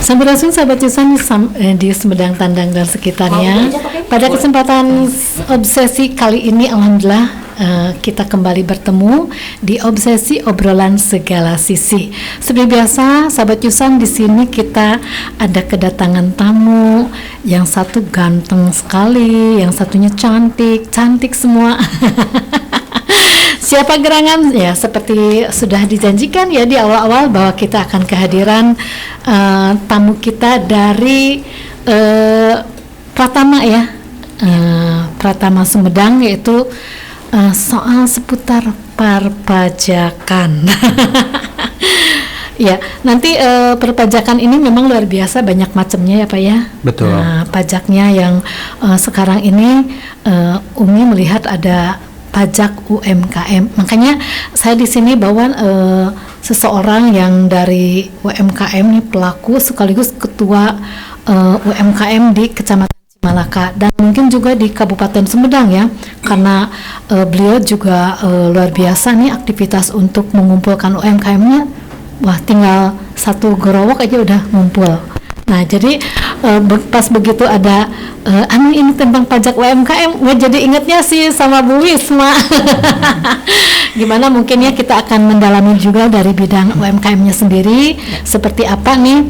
Sambil sahabat Yusan di Sumedang, Tandang dan sekitarnya. Pada kesempatan obsesi kali ini, alhamdulillah kita kembali bertemu di obsesi obrolan segala sisi. Seperti biasa, sahabat Yusan, di sini kita ada kedatangan tamu. Yang satu ganteng sekali, yang satunya cantik semua. Siapa gerangan? Ya, seperti sudah dijanjikan ya di awal-awal bahwa kita akan kehadiran tamu kita dari Pratama ya, Pratama Sumedang, yaitu soal seputar perpajakan. Ya, nanti perpajakan ini memang luar biasa, banyak macamnya ya Pak ya. Betul. Pajaknya yang sekarang ini Umi melihat ada pajak UMKM. Makanya saya di sini bawa seseorang yang dari UMKM nih, pelaku sekaligus ketua UMKM di Kecamatan Cimalaka dan mungkin juga di Kabupaten Sumedang ya, karena beliau juga luar biasa nih aktivitas untuk mengumpulkan UMKM-nya. Wah, tinggal satu gorowok aja udah ngumpul. Nah, jadi pas begitu ada ini tentang pajak UMKM, jadi ingatnya sih sama Bu Wisma. Gimana mungkin ya, kita akan mendalami juga dari bidang UMKM-nya sendiri seperti apa nih,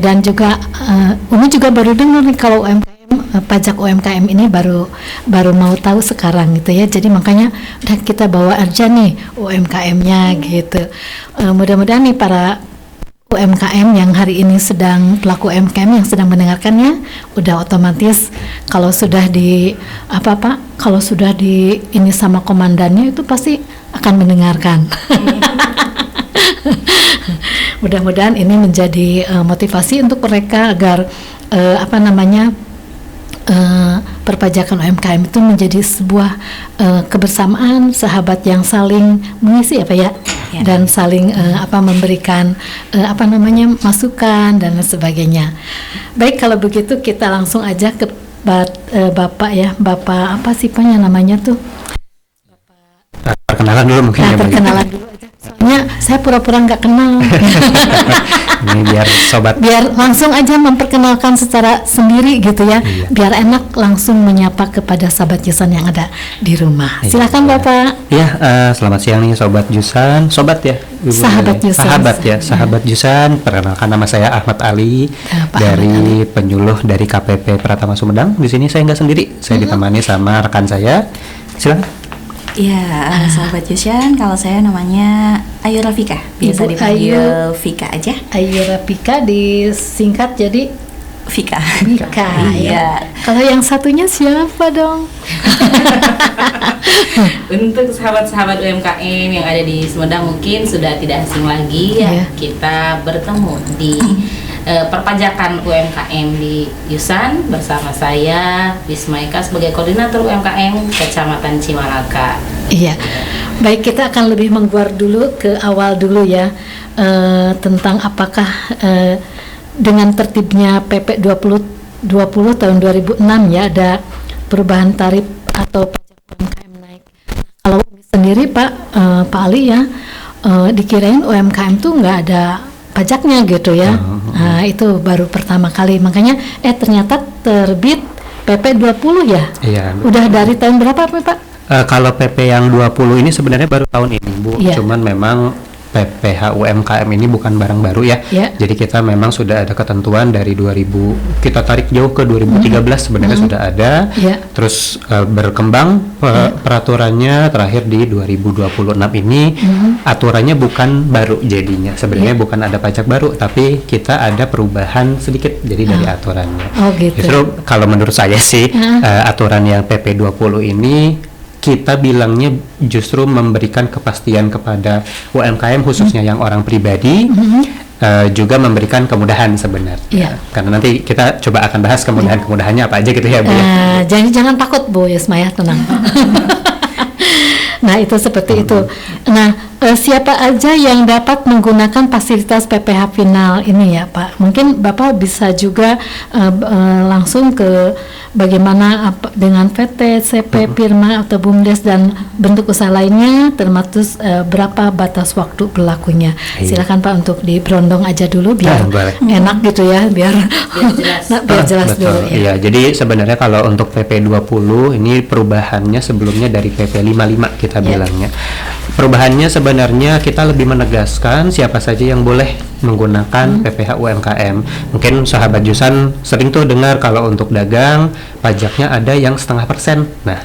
dan juga Umi juga baru dengar nih kalau UMKM, pajak UMKM ini baru mau tahu sekarang gitu ya. Jadi makanya udah kita bawa aja nih UMKM-nya gitu. Mudah-mudahan nih para UMKM yang hari ini pelaku UMKM yang sedang mendengarkannya udah otomatis kalau sudah kalau sudah di ini sama komandannya itu pasti akan mendengarkan. Mudah-mudahan ini menjadi motivasi untuk mereka agar perpajakan UMKM itu menjadi sebuah kebersamaan, sahabat yang saling mengisi ya Pak ya. Dan saling memberikan masukan dan lain sebagainya. Baik, kalau begitu kita langsung aja ke Bapak ya. Bapak apa sih Pak namanya tuh? Perkenalan dulu mungkin ya. Perkenalan dulu aja. Soalnya saya pura-pura nggak kenal. Ini biar langsung aja memperkenalkan secara sendiri gitu ya. Iya. Biar enak langsung menyapa kepada sahabat Yusan yang ada di rumah. Silakan Bapak. Iya, selamat siang nih sobat Yusan, sahabat Yusan. Perkenalkan, nama saya Ahmad Ali dari penyuluh dari KPP Pratama Sumedang. Di sini saya nggak sendiri, saya ditemani sama rekan saya. Silakan. Ya, sahabat Yusan, kalau saya namanya Ayu Rafika, biasa dipanggil Vika aja. Ayu Rafika disingkat jadi Vika. Iya. Kalau yang satunya siapa dong? Untuk sahabat-sahabat UMKM yang ada di Sumedang mungkin sudah tidak asing lagi ya. Kita bertemu di perpajakan UMKM di Yusan bersama saya Wisma Eka sebagai koordinator UMKM Kecamatan Cimalaka. Iya. Baik, kita akan lebih mengguar dulu ke awal dulu ya, tentang apakah dengan tertibnya PP 2020 tahun 2006 ya, ada perubahan tarif atau pajak UMKM naik. Kalau sendiri Pak Ali ya, dikirain UMKM tuh nggak ada pajaknya gitu ya. Nah, itu baru pertama kali. Makanya ternyata terbit PP 20 ya. Iya. Udah dari tahun berapa Pak? Kalau PP yang 20 ini sebenarnya baru tahun ini Bu. Iya. Cuman memang PPH UMKM ini bukan barang baru ya. Jadi kita memang sudah ada ketentuan dari 2000, kita tarik jauh ke 2013 sebenarnya sudah ada. Terus berkembang peraturannya terakhir di 2026 ini. Aturannya bukan baru jadinya. Sebenarnya bukan ada pajak baru, tapi kita ada perubahan sedikit jadi dari aturannya. Gitu. Justru kalau menurut saya sih aturan yang PP 20 ini kita bilangnya justru memberikan kepastian kepada UMKM khususnya yang orang pribadi, juga memberikan kemudahan sebenarnya. Karena nanti kita coba akan bahas kemudahan-kemudahannya apa aja gitu ya Bu. Jangan takut Bu Yusma ya, tenang. Nah, itu seperti itu. Nah, siapa aja yang dapat menggunakan fasilitas PPH final ini ya Pak? Mungkin Bapak bisa juga langsung ke bagaimana dengan PT, CP, Firma atau BUMDes dan bentuk usaha lainnya, termasuk berapa batas waktu berlakunya. Silakan Pak untuk diberondong aja dulu biar enak gitu ya, biar jelas. Biar jelas dulu ya. Iya, jadi sebenarnya kalau untuk PP 20 ini perubahannya sebelumnya dari PP 55 kita bilangnya. Perubahannya sebenarnya kita lebih menegaskan siapa saja yang boleh menggunakan PPH UMKM. Mungkin sahabat Jusan sering tuh dengar kalau untuk dagang pajaknya ada yang 0,5%. Nah,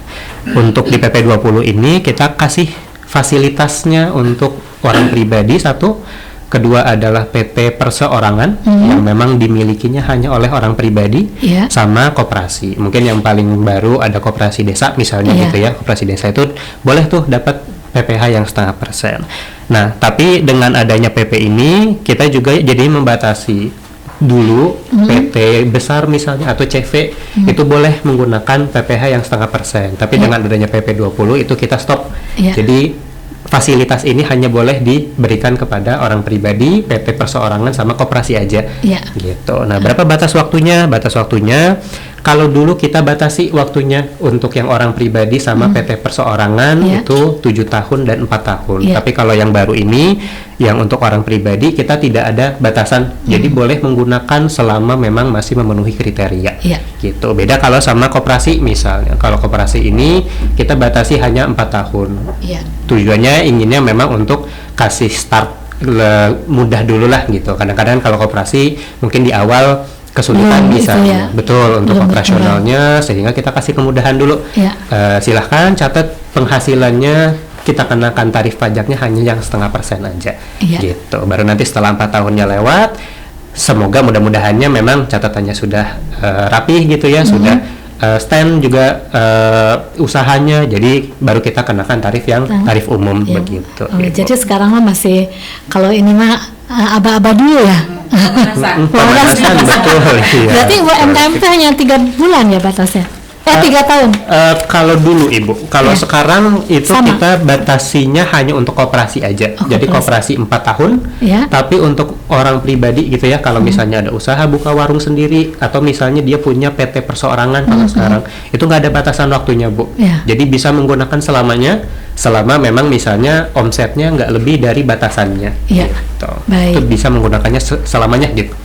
untuk di PP 20 ini kita kasih fasilitasnya untuk orang pribadi satu, kedua adalah PT perseorangan yang memang dimilikinya hanya oleh orang pribadi sama koperasi. Mungkin yang paling baru ada koperasi desa misalnya gitu ya. Koperasi desa itu boleh tuh dapat PPH yang 0,5%. Nah, tapi dengan adanya PP ini kita juga jadi membatasi dulu PT besar misalnya atau CV itu boleh menggunakan PPH yang 0,5%. Tapi dengan adanya PP 20 itu kita stop. Jadi fasilitas ini hanya boleh diberikan kepada orang pribadi, PT perseorangan sama koperasi aja. Gitu. Nah, berapa batas waktunya? Batas waktunya kalau dulu kita batasi waktunya untuk yang orang pribadi sama PT perseorangan itu 7 tahun dan 4 tahun. Tapi kalau yang baru ini yang untuk orang pribadi kita tidak ada batasan. Jadi boleh menggunakan selama memang masih memenuhi kriteria. Gitu. Beda kalau sama koperasi misalnya. Kalau koperasi ini kita batasi hanya 4 tahun. Tujuannya inginnya memang untuk kasih start mudah dulu lah gitu. Kadang-kadang kalau koperasi mungkin di awal kesulitan misalnya, betul untuk operasionalnya, sehingga kita kasih kemudahan dulu. Silahkan catat penghasilannya kita kenakan tarif pajaknya hanya yang 0,5% aja, gitu. Baru nanti setelah 4 tahunnya lewat, semoga mudah-mudahannya memang catatannya sudah rapih gitu ya, sudah stand juga usahanya, jadi baru kita kenakan tarif yang tarif umum begitu. Jadi sekarang mah masih kalau ini mah aba-aba dulu ya. Pemanasan betul. Berarti UMKM itu hanya 3 bulan ya batasnya? 3 tahun? Kalau dulu Ibu, kalau sekarang itu sama. Kita batasinya hanya untuk koperasi aja. Jadi koperasi 4 tahun, tapi untuk orang pribadi gitu ya, kalau misalnya ada usaha buka warung sendiri, atau misalnya dia punya PT perseorangan kalau sekarang, itu nggak ada batasan waktunya Bu. Jadi bisa menggunakan selamanya, selama memang misalnya omsetnya nggak lebih dari batasannya. Gitu. Itu bisa menggunakannya selamanya gitu.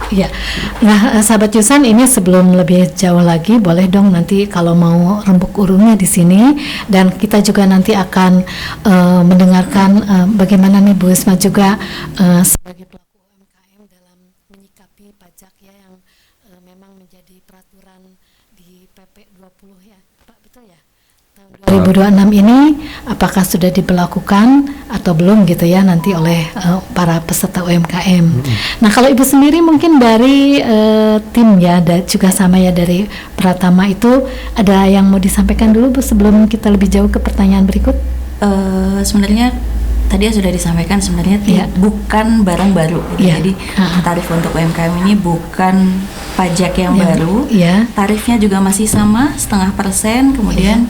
Nah, sahabat Jusan, ini sebelum lebih jauh lagi, boleh dong nanti kalau mau rembuk urungnya di sini, dan kita juga nanti akan mendengarkan bagaimana nih Bu Isma juga sebagai pelaku UMKM dalam menyikapi pajak ya yang memang menjadi peraturan di PP 20 ya Pak, betul ya? Tahun 2026 ini apakah sudah diberlakukan atau belum gitu ya nanti oleh para peserta UMKM. Nah, kalau Ibu sendiri mungkin dari tim ya, juga sama ya dari Pratama itu, ada yang mau disampaikan dulu Bu sebelum kita lebih jauh ke pertanyaan berikut? Sebenarnya tadi sudah disampaikan, sebenarnya bukan barang baru gitu. Jadi tarif untuk UMKM ini bukan pajak yang baru, tarifnya juga masih sama 0,5%, kemudian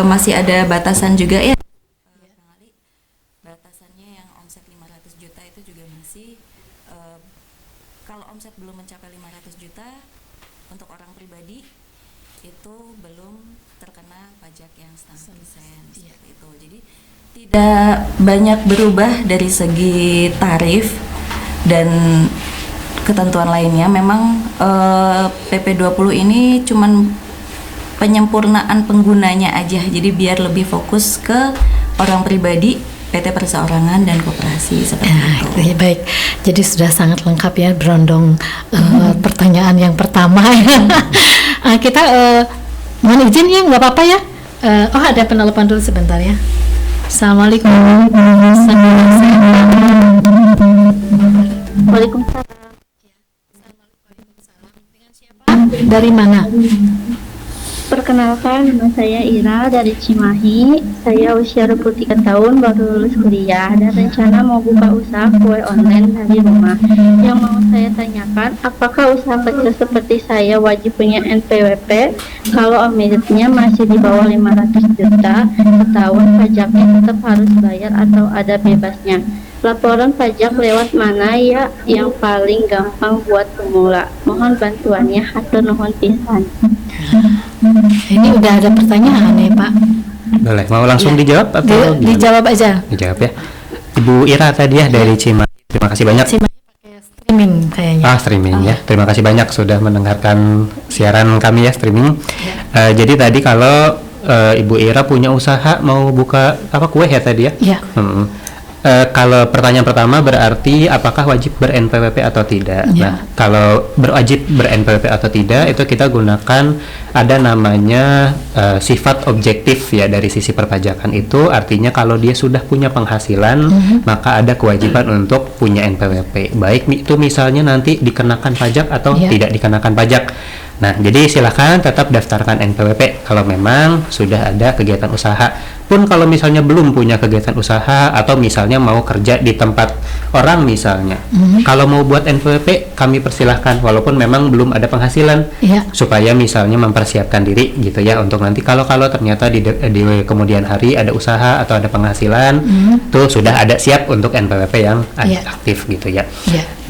masih ada batasan juga ya. Batasannya yang omset 500 juta itu juga masih kalau omset belum mencapai 500 juta untuk orang pribadi itu belum terkena pajak yang 0,5% seperti itu. Jadi tidak banyak berubah dari segi tarif dan ketentuan lainnya. Memang PP 20 ini cuman penyempurnaan penggunanya aja. Jadi biar lebih fokus ke orang pribadi, PT perseorangan dan koperasi seperti itu. Baik. Jadi sudah sangat lengkap ya berondong pertanyaan yang pertama. Kita mohon izin ya, nggak apa-apa ya. Ada penelpon dulu sebentar ya. Assalamualaikum. Waalaikumsalam. Dari mana? Perkenalkan, nama saya Ira dari Cimahi. Saya usia 23 tahun, baru lulus kuliah dan rencana mau buka usaha kue online dari rumah. Yang mau saya tanyakan, apakah usaha kecil seperti saya wajib punya NPWP? Kalau omitnya masih di bawah 500 juta setahun, pajaknya tetap harus bayar atau ada bebasnya? Laporan pajak lewat mana ya yang paling gampang buat pemula? Mohon bantuannya, hatur nuhun pisan. Ini udah ada pertanyaan nih Pak. Boleh, mau langsung dijawab atau dijawab aja? Dijawab ya. Ibu Ira tadi ya dari Cimahi. Terima kasih banyak. Cimahi pakai streaming kayaknya. Streaming ya. Terima kasih banyak sudah mendengarkan siaran kami ya streaming. Jadi tadi kalau Ibu Ira punya usaha mau buka kue ya tadi ya? Iya. Kalau pertanyaan pertama berarti apakah wajib ber-NPWP atau tidak? Ya. Nah, kalau berwajib ber-NPWP atau tidak itu kita gunakan ada namanya sifat objektif ya dari sisi perpajakan itu, artinya kalau dia sudah punya penghasilan maka ada kewajiban untuk punya NPWP. Baik itu misalnya nanti dikenakan pajak atau tidak dikenakan pajak. Nah, jadi silakan tetap daftarkan NPWP kalau memang sudah ada kegiatan usaha. Pun kalau misalnya belum punya kegiatan usaha atau misalnya mau kerja di tempat orang misalnya, kalau mau buat NPWP kami persilahkan walaupun memang belum ada penghasilan, supaya misalnya mempersiapkan diri gitu ya untuk nanti kalau ternyata di kemudian hari ada usaha atau ada penghasilan, tuh sudah ada siap untuk NPWP yang aktif gitu ya.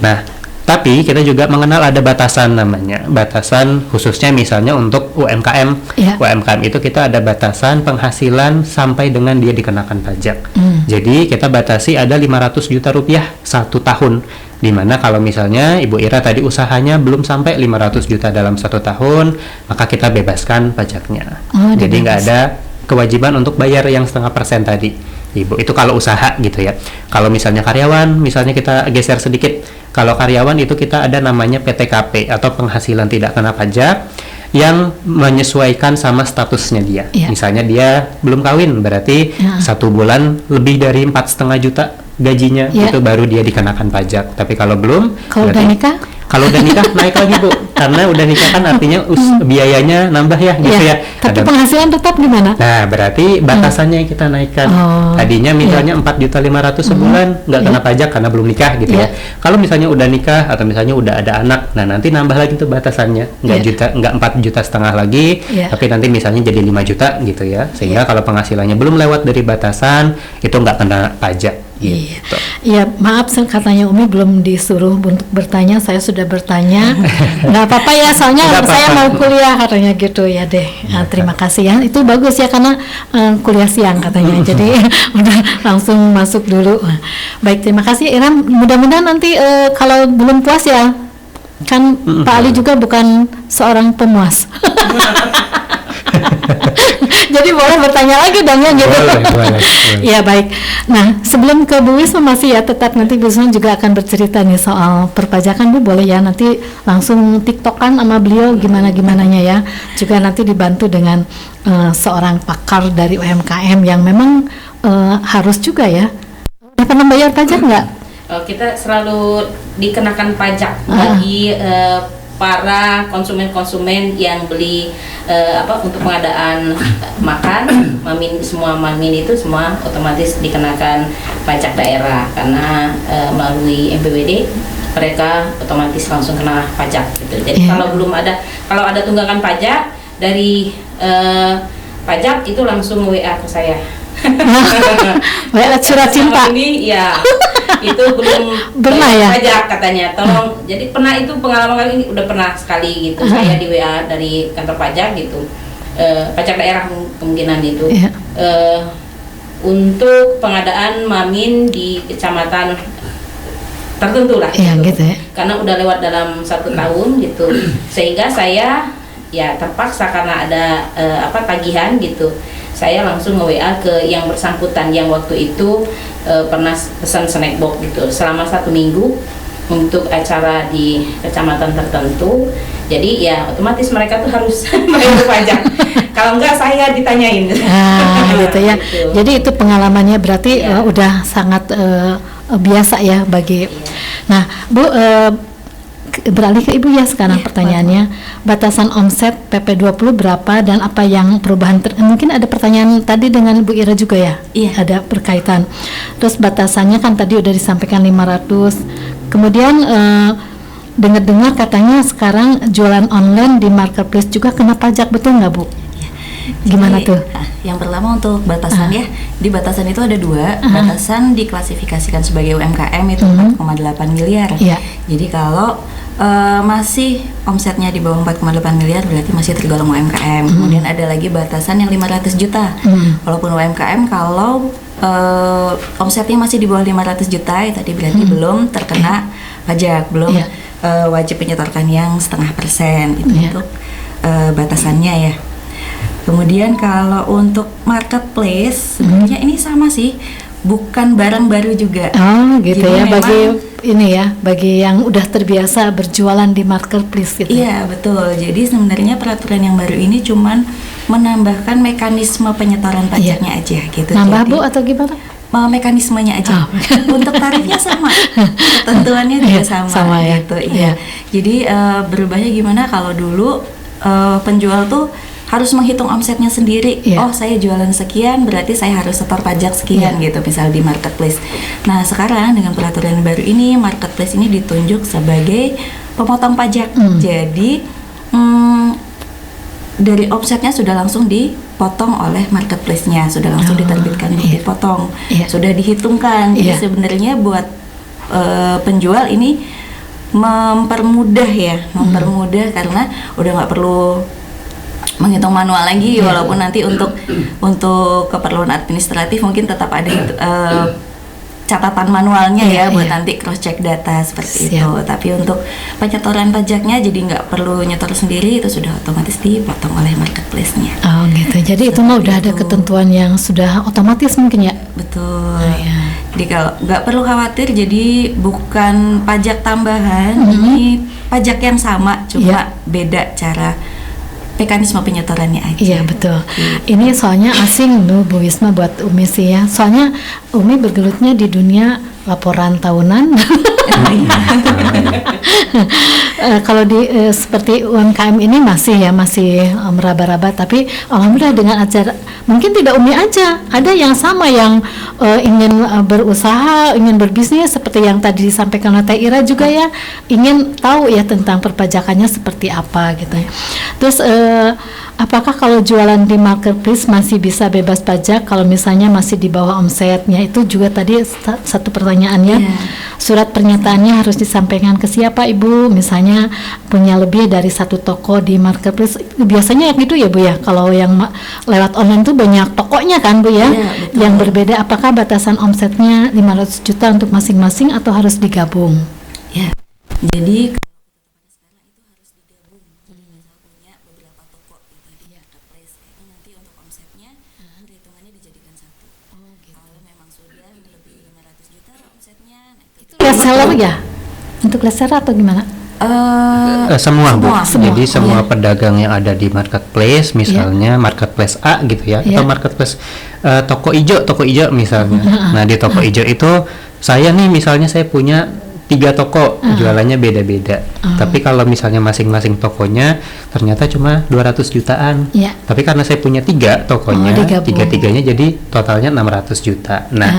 Nah, tapi kita juga mengenal ada batasan namanya, batasan khususnya misalnya untuk UMKM. UMKM itu kita ada batasan penghasilan sampai dengan dia dikenakan pajak. Jadi kita batasi ada 500 juta rupiah 1 tahun. Dimana kalau misalnya Ibu Ira tadi usahanya belum sampai 500 juta dalam 1 tahun, maka kita bebaskan pajaknya. Jadi nggak ada kewajiban untuk bayar yang 0,5% tadi, Ibu. Itu kalau usaha gitu ya. Kalau misalnya karyawan, misalnya kita geser sedikit. Kalau karyawan itu kita ada namanya PTKP atau penghasilan tidak kena pajak yang menyesuaikan sama statusnya dia. Misalnya dia belum kawin, berarti 1 bulan lebih dari 4,5 juta gajinya itu baru dia dikenakan pajak. Tapi kalau belum, kalau udah nikah? Kalau udah nikah naik lagi Bu, karena udah nikah kan artinya biayanya nambah ya gitu ya. Tapi penghasilan tetap gimana? Nah berarti batasannya yang kita naikkan. Tadinya misalnya 4.500.000 sebulan nggak kena pajak karena belum nikah gitu ya. Kalau misalnya udah nikah atau misalnya udah ada anak, nah nanti nambah lagi tuh batasannya, nggak 4,5 juta lagi, tapi nanti misalnya jadi 5 juta gitu ya. Sehingga kalau penghasilannya belum lewat dari batasan itu nggak kena pajak. Gitu. Iya, maaf katanya Umi belum disuruh untuk bertanya, saya sudah bertanya. Nggak apa-apa ya, soalnya saya mau kuliah katanya gitu ya deh. Nah, terima kasih ya, itu bagus ya karena kuliah siang katanya, jadi udah langsung masuk dulu. Baik, terima kasih Iram. Mudah-mudahan nanti kalau belum puas ya, kan Pak Ali juga bukan seorang pemuas. Jadi boleh bertanya lagi dong ya gitu. Boleh. Ya baik. Nah sebelum ke Bu Wisma masih ya tetap nanti Bu Wisma juga akan bercerita nih soal perpajakan Bu, boleh ya nanti langsung tiktokan sama beliau gimana-gimananya ya. Juga nanti dibantu dengan seorang pakar dari UMKM yang memang harus juga ya. Udah pernah bayar pajak nggak? Kita selalu dikenakan pajak bagi para konsumen-konsumen yang beli untuk pengadaan makan, semua mamin itu semua otomatis dikenakan pajak daerah karena melalui MPWD mereka otomatis langsung kena pajak gitu. Jadi kalau ada tunggakan pajak dari pajak itu langsung WA ke saya. WA surat cinta. Ini ya itu belum pernah ya pajak katanya, tolong. Jadi pernah itu pengalaman kali ini udah pernah sekali gitu. Saya di WA dari kantor pajak gitu, pajak daerah kemungkinan itu untuk pengadaan mamin di kecamatan tertentu lah gitu. Karena udah lewat dalam 1 tahun gitu, sehingga saya ya terpaksa karena ada tagihan gitu, saya langsung nge-WA ke yang bersangkutan yang waktu itu pernah pesan snack box gitu selama 1 minggu untuk acara di kecamatan tertentu. Jadi ya otomatis mereka tuh harus bayar pajak. Kalau enggak saya ditanyain. Gitu ya. Gitu. Jadi itu pengalamannya berarti udah sangat biasa ya bagi. Nah Bu, beralih ke Ibu ya sekarang pertanyaannya. Batasan omset PP20 berapa dan apa yang perubahan mungkin ada pertanyaan tadi dengan Bu Ira juga ya? Iya. Ada berkaitan. Terus batasannya kan tadi udah disampaikan 500. Kemudian dengar-dengar katanya sekarang jualan online di marketplace juga kena pajak, betul nggak Bu? Gimana Jadi, tuh? Yang pertama untuk batasan ya, di batasan itu ada dua. Batasan diklasifikasikan sebagai UMKM itu 4,8 miliar. Iya. Jadi kalau masih omsetnya di bawah 4,8 miliar berarti masih tergolong UMKM. Kemudian ada lagi batasan yang 500 juta. Walaupun UMKM kalau omsetnya masih di bawah 500 juta ya tadi berarti belum terkena pajak, belum wajib menyetorkan yang 0,5% itu untuk batasannya ya. Kemudian kalau untuk marketplace sebenarnya ini sama sih, bukan barang baru juga. Oh gitu. Jadi ya, memang, bagi ini ya, bagi yang udah terbiasa berjualan di marketplace gitu. Iya betul. Jadi sebenarnya peraturan yang baru ini cuman menambahkan mekanisme penyetoran pajaknya aja gitu. Nambah Jadi, Bu atau gimana? mekanismenya aja. Untuk tarifnya sama, ketentuannya juga sama ya. gitu. Iya. Jadi berubahnya gimana kalau dulu penjual tuh harus menghitung omsetnya sendiri. Oh, saya jualan sekian, berarti saya harus setor pajak sekian gitu, misal di marketplace. Nah, sekarang dengan peraturan baru ini, marketplace ini ditunjuk sebagai pemotong pajak. Jadi dari omsetnya sudah langsung dipotong oleh marketplace-nya, sudah langsung diterbitkan untuk dipotong, sudah dihitungkan. Jadi sebenarnya buat penjual ini mempermudah karena udah nggak perlu menghitung manual lagi, walaupun nanti untuk keperluan administratif mungkin tetap ada catatan manualnya buat nanti cross check data seperti itu. Tapi untuk penyetoran pajaknya jadi nggak perlu nyetor sendiri, itu sudah otomatis dipotong oleh marketplace-nya. Oh gitu. Jadi itu mah udah ada ketentuan yang sudah otomatis mungkin ya. Betul. Jadi kalau nggak perlu khawatir, jadi bukan pajak tambahan, ini pajak yang sama, cuma beda cara mekanisme penyetorannya aja. Iya betul. Ini soalnya asing loh Bu Wisma buat Umi sih ya. Soalnya Umi bergelutnya di dunia laporan tahunan. Kalau di seperti UMKM ini masih meraba-raba, tapi alhamdulillah dengan acara mungkin tidak Umi aja, ada yang sama yang ingin berusaha, ingin berbisnis seperti yang tadi disampaikan oleh Teh Ira juga ya, ingin tahu ya tentang perpajakannya seperti apa gitu ya. Terus apakah kalau jualan di marketplace masih bisa bebas pajak kalau misalnya masih di bawah omsetnya? Itu juga tadi satu pertanyaannya. Surat pernyataannya harus disampaikan ke siapa Ibu? Misalnya punya lebih dari satu toko di marketplace, biasanya gitu ya Bu ya. Kalau yang lewat online tuh banyak tokonya kan Bu ya, yang berbeda. Apakah batasan omsetnya 500 juta untuk masing-masing atau harus digabung? Ya, jadi reseller ya? Untuk reseller atau gimana? Semua Bu. Jadi semua pedagang yang ada di marketplace, misalnya marketplace A gitu ya, atau marketplace toko ijo misalnya. Nah di toko ijo itu saya nih misalnya saya punya 3 toko, jualannya beda-beda. Tapi kalau misalnya masing-masing tokonya ternyata cuma 200 jutaan. Tapi karena saya punya 3 tokonya, tiga-tiganya jadi totalnya 600 juta. Nah,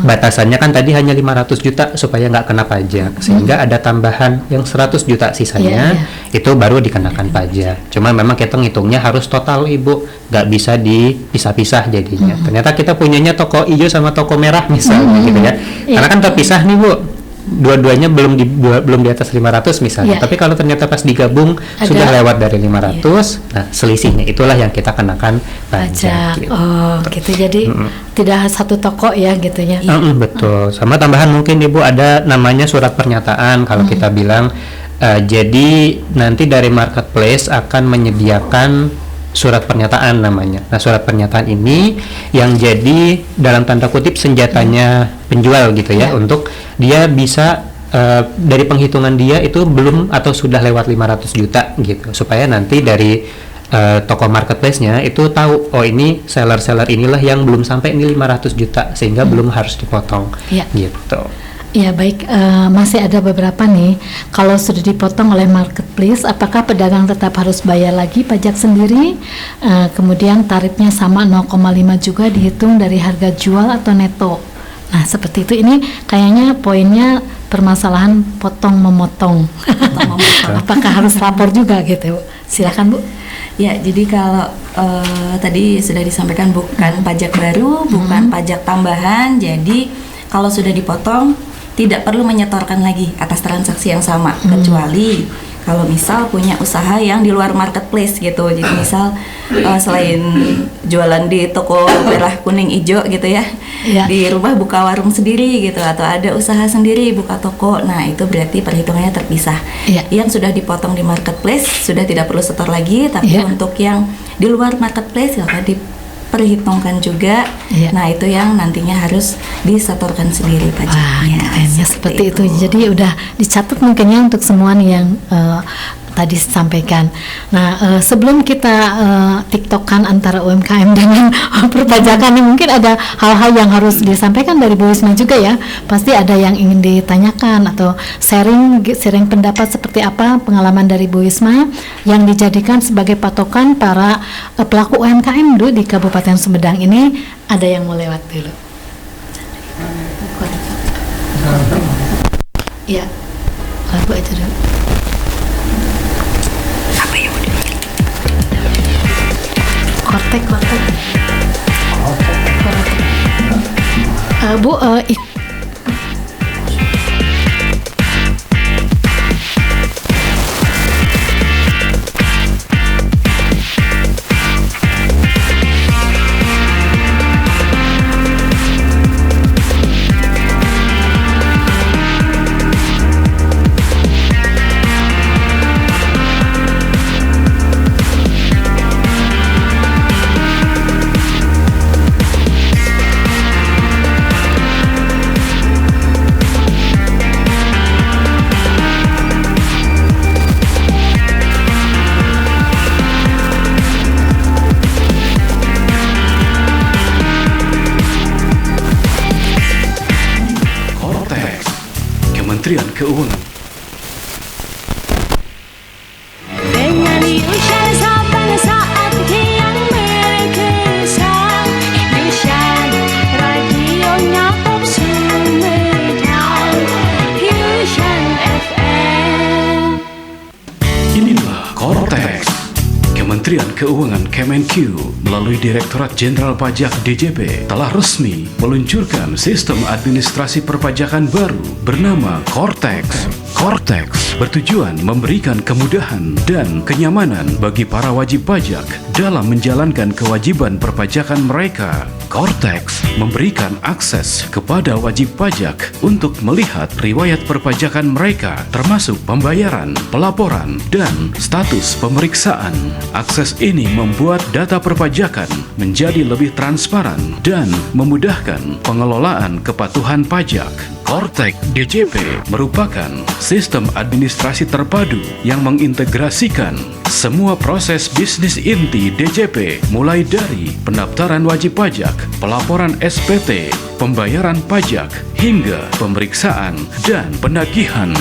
batasannya kan tadi hanya 500 juta supaya nggak kena pajak. Sehingga ada tambahan yang 100 juta sisanya, itu baru dikenakan pajak. Cuma memang kita ngitungnya harus total Ibu, nggak bisa dipisah-pisah jadinya. Ternyata kita punyanya toko hijau sama toko merah misalnya gitu ya. Karena kan terpisah nih Bu. Dua-duanya belum di atas 500 misalnya. Tapi kalau ternyata pas digabung sudah lewat dari 500, nah selisihnya itulah yang kita kenakan pajak. Gitu. Oh, gitu. Jadi tidak satu toko ya gitu ya. Betul. Sama tambahan mungkin Ibu ada namanya surat pernyataan kalau kita bilang jadi nanti dari marketplace akan menyediakan surat pernyataan namanya. Nah, surat pernyataan ini yang jadi dalam tanda kutip senjatanya penjual gitu ya, untuk dia bisa dari penghitungan dia itu belum atau sudah lewat 500 juta gitu, supaya nanti dari toko marketplace-nya itu tahu, oh ini seller-seller inilah yang belum sampai ini 500 juta sehingga belum harus dipotong gitu. Ya baik, masih ada beberapa nih. Kalau sudah dipotong oleh marketplace, apakah pedagang tetap harus bayar lagi pajak sendiri? Kemudian tarifnya sama 0,5 juga dihitung dari harga jual atau neto. Nah seperti itu, ini kayaknya poinnya permasalahan potong memotong. Apakah harus lapor juga gitu? Silakan Bu. Ya, jadi kalau tadi sudah disampaikan bukan pajak baru, bukan pajak tambahan. Jadi kalau sudah dipotong tidak perlu menyetorkan lagi atas transaksi yang sama, kecuali kalau misal punya usaha yang di luar marketplace gitu. Jadi misal selain jualan di toko merah kuning hijau gitu ya, di rumah buka warung sendiri gitu, atau ada usaha sendiri buka toko. Nah itu berarti perhitungannya terpisah. Yang sudah dipotong di marketplace sudah tidak perlu setor lagi, tapi untuk yang di luar marketplace silahkan diperhitungkan juga. Nah itu yang nantinya harus disetorkan sendiri pajaknya. Kerennya seperti itu. Jadi udah dicatat mungkinnya untuk semua nih yang tadi sampaikan. Nah sebelum kita tiktokan antara UMKM dengan perpajakan, mungkin ada hal-hal yang harus disampaikan dari Bu Wisma juga ya. Pasti ada yang ingin ditanyakan atau sharing pendapat seperti apa pengalaman dari Bu Wisma yang dijadikan sebagai patokan para pelaku UMKM dulu di Kabupaten Sumedang ini. Ada yang mau lewat dulu? Ya, lagu aja dulu. Apa yang mau dipanggil? Kortek. Bu, Kementerian Keuangan. Dengan Yushan sampai saat yang berkesan, Yushan radionya pop Sumedang, Yushan FM. Inilah Kortex. Kementerian Keuangan Kemenq melalui Direktorat Jenderal Pajak DJP telah resmi meluncurkan sistem administrasi perpajakan baru bernama Kortex. Kortex bertujuan memberikan kemudahan dan kenyamanan bagi para wajib pajak dalam menjalankan kewajiban perpajakan mereka. Kortex memberikan akses kepada wajib pajak untuk melihat riwayat perpajakan mereka, termasuk pembayaran, pelaporan, dan status pemeriksaan. Akses ini membuat data perpajakan menjadi lebih transparan dan memudahkan pengelolaan kepatuhan pajak. Kortex DJP merupakan sistem administrasi terpadu yang mengintegrasikan semua proses bisnis inti DJP, mulai dari pendaftaran wajib pajak, pelaporan SPT, pembayaran pajak, hingga pemeriksaan dan penagihan.